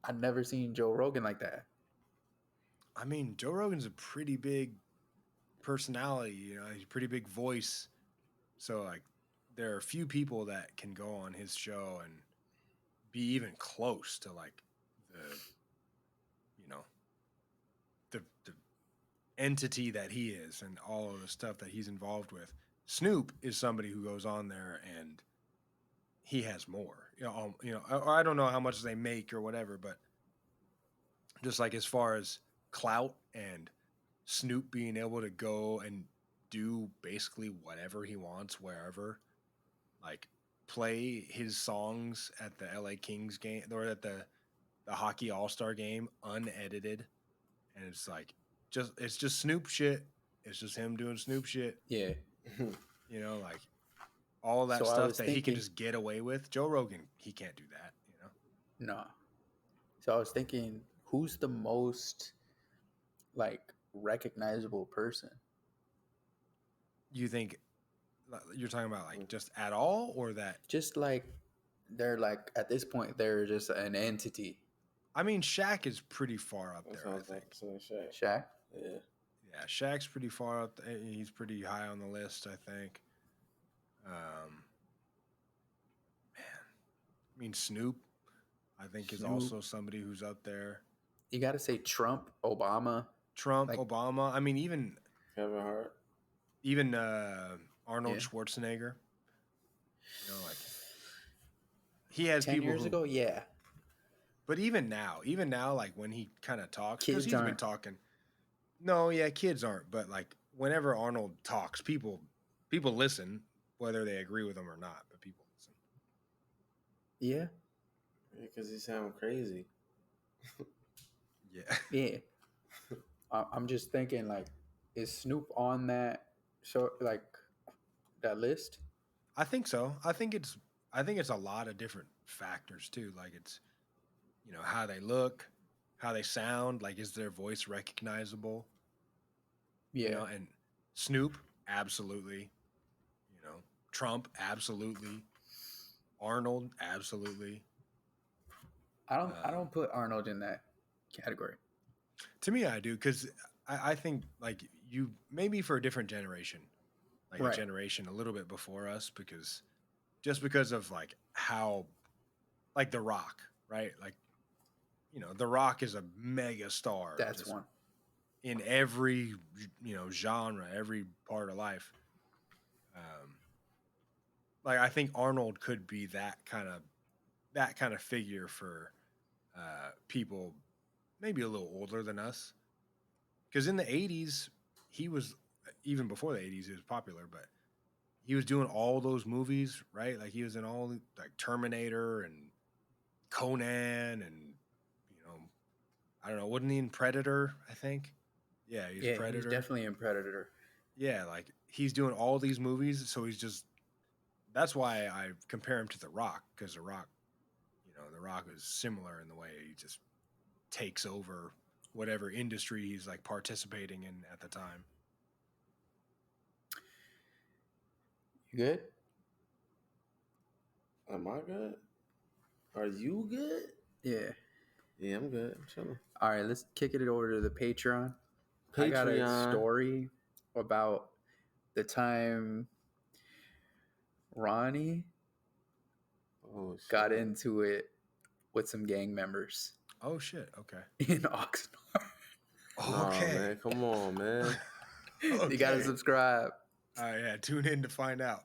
S2: I've never seen Joe Rogan like that.
S3: I mean, Joe Rogan's a pretty big personality. You know, he's a pretty big voice. So like, there are a few people that can go on his show and be even close to like the, you know, the entity that he is and all of the stuff that he's involved with. Snoop is somebody who goes on there and he has more. Or I don't know how much they make or whatever, but just like as far as clout and Snoop being able to go and do basically whatever he wants wherever, like play his songs at the LA Kings game or at the hockey all-star game unedited, and it's like it's just Snoop shit. It's just him doing Snoop shit.
S2: Yeah.
S3: You know, like all that
S2: So I
S3: stuff
S2: was
S3: that he can
S2: thinking,
S3: just get away with. Joe Rogan, he can't do that, you know.
S2: no. So I was thinking, who's the most like recognizable person?
S3: You think you're talking about like just at all, or that?
S2: Just like they're like at this point they're just an entity.
S3: I mean, Shaq is pretty far up
S1: That's
S3: there,
S1: what I
S3: I
S1: was about
S3: think.
S1: to say, Shaq.
S2: Shaq.
S1: Yeah.
S3: Yeah, Shaq's pretty far up. He's pretty high on the list, I think. Man, I mean Snoop, I think is
S2: Snoop.
S3: also somebody who's up there.
S2: You got to say Trump, Obama.
S3: Trump,
S2: Like-
S3: Obama. I mean,
S1: Kevin Hart.
S3: even Arnold
S2: Yeah.
S3: Schwarzenegger. You know, like he has
S2: 10
S3: people
S2: years
S3: who.
S2: ago, yeah.
S3: But even now, like when he kind of talks, because
S2: Kids
S3: he's been
S2: aren't.
S3: talking. No, yeah, kids aren't. But like whenever Arnold talks, people listen, whether they agree with him or not. But people listen.
S2: Yeah.
S1: Because he sound crazy.
S3: Yeah.
S2: Yeah. I'm just thinking, like, is Snoop on that show, like that list?
S3: I think so. I think it's a lot of different factors too. Like it's how they look, how they sound. Like is their voice recognizable?
S2: Yeah.
S3: And Snoop, absolutely. Trump, absolutely. Arnold, absolutely.
S2: I
S3: Um,
S2: don't put Arnold in that category.
S3: To me, I do because I think like you maybe for a different generation, like
S2: Right.
S3: a generation a little bit before us, because of like how like The Rock, right? Like The Rock is a mega star.
S2: That's
S3: just
S2: one.
S3: in every genre, every part of life. Like I think Arnold could be that kind of figure for people maybe a little older than us. Because in the 80s, he was, even before the 80s, he was popular, but he was doing all those movies, right? Like he was in all like Terminator and Conan and, I don't know, wasn't he in Predator, I think? Yeah, he was
S2: Yeah,
S3: Predator.
S2: he's definitely in Predator.
S3: Yeah, like he's doing all these movies, so that's why I compare him to The Rock, because The Rock, The Rock is similar in the way he just takes over whatever industry he's like participating in at the time.
S2: You good?
S1: Am I good? Are you good?
S2: Yeah.
S1: Yeah, I'm good. I'm chilling.
S2: All right, let's kick it over to the Patreon. I got a
S1: Patreon.
S2: story about the time Ronnie
S1: Oh, shit.
S2: got into it with some gang members
S3: Oh shit! Okay.
S2: in Oxnard.
S1: Nah,
S3: Okay.
S1: man. Come on, man.
S2: You gotta
S3: Okay.
S2: subscribe.
S3: Yeah, tune in to find out.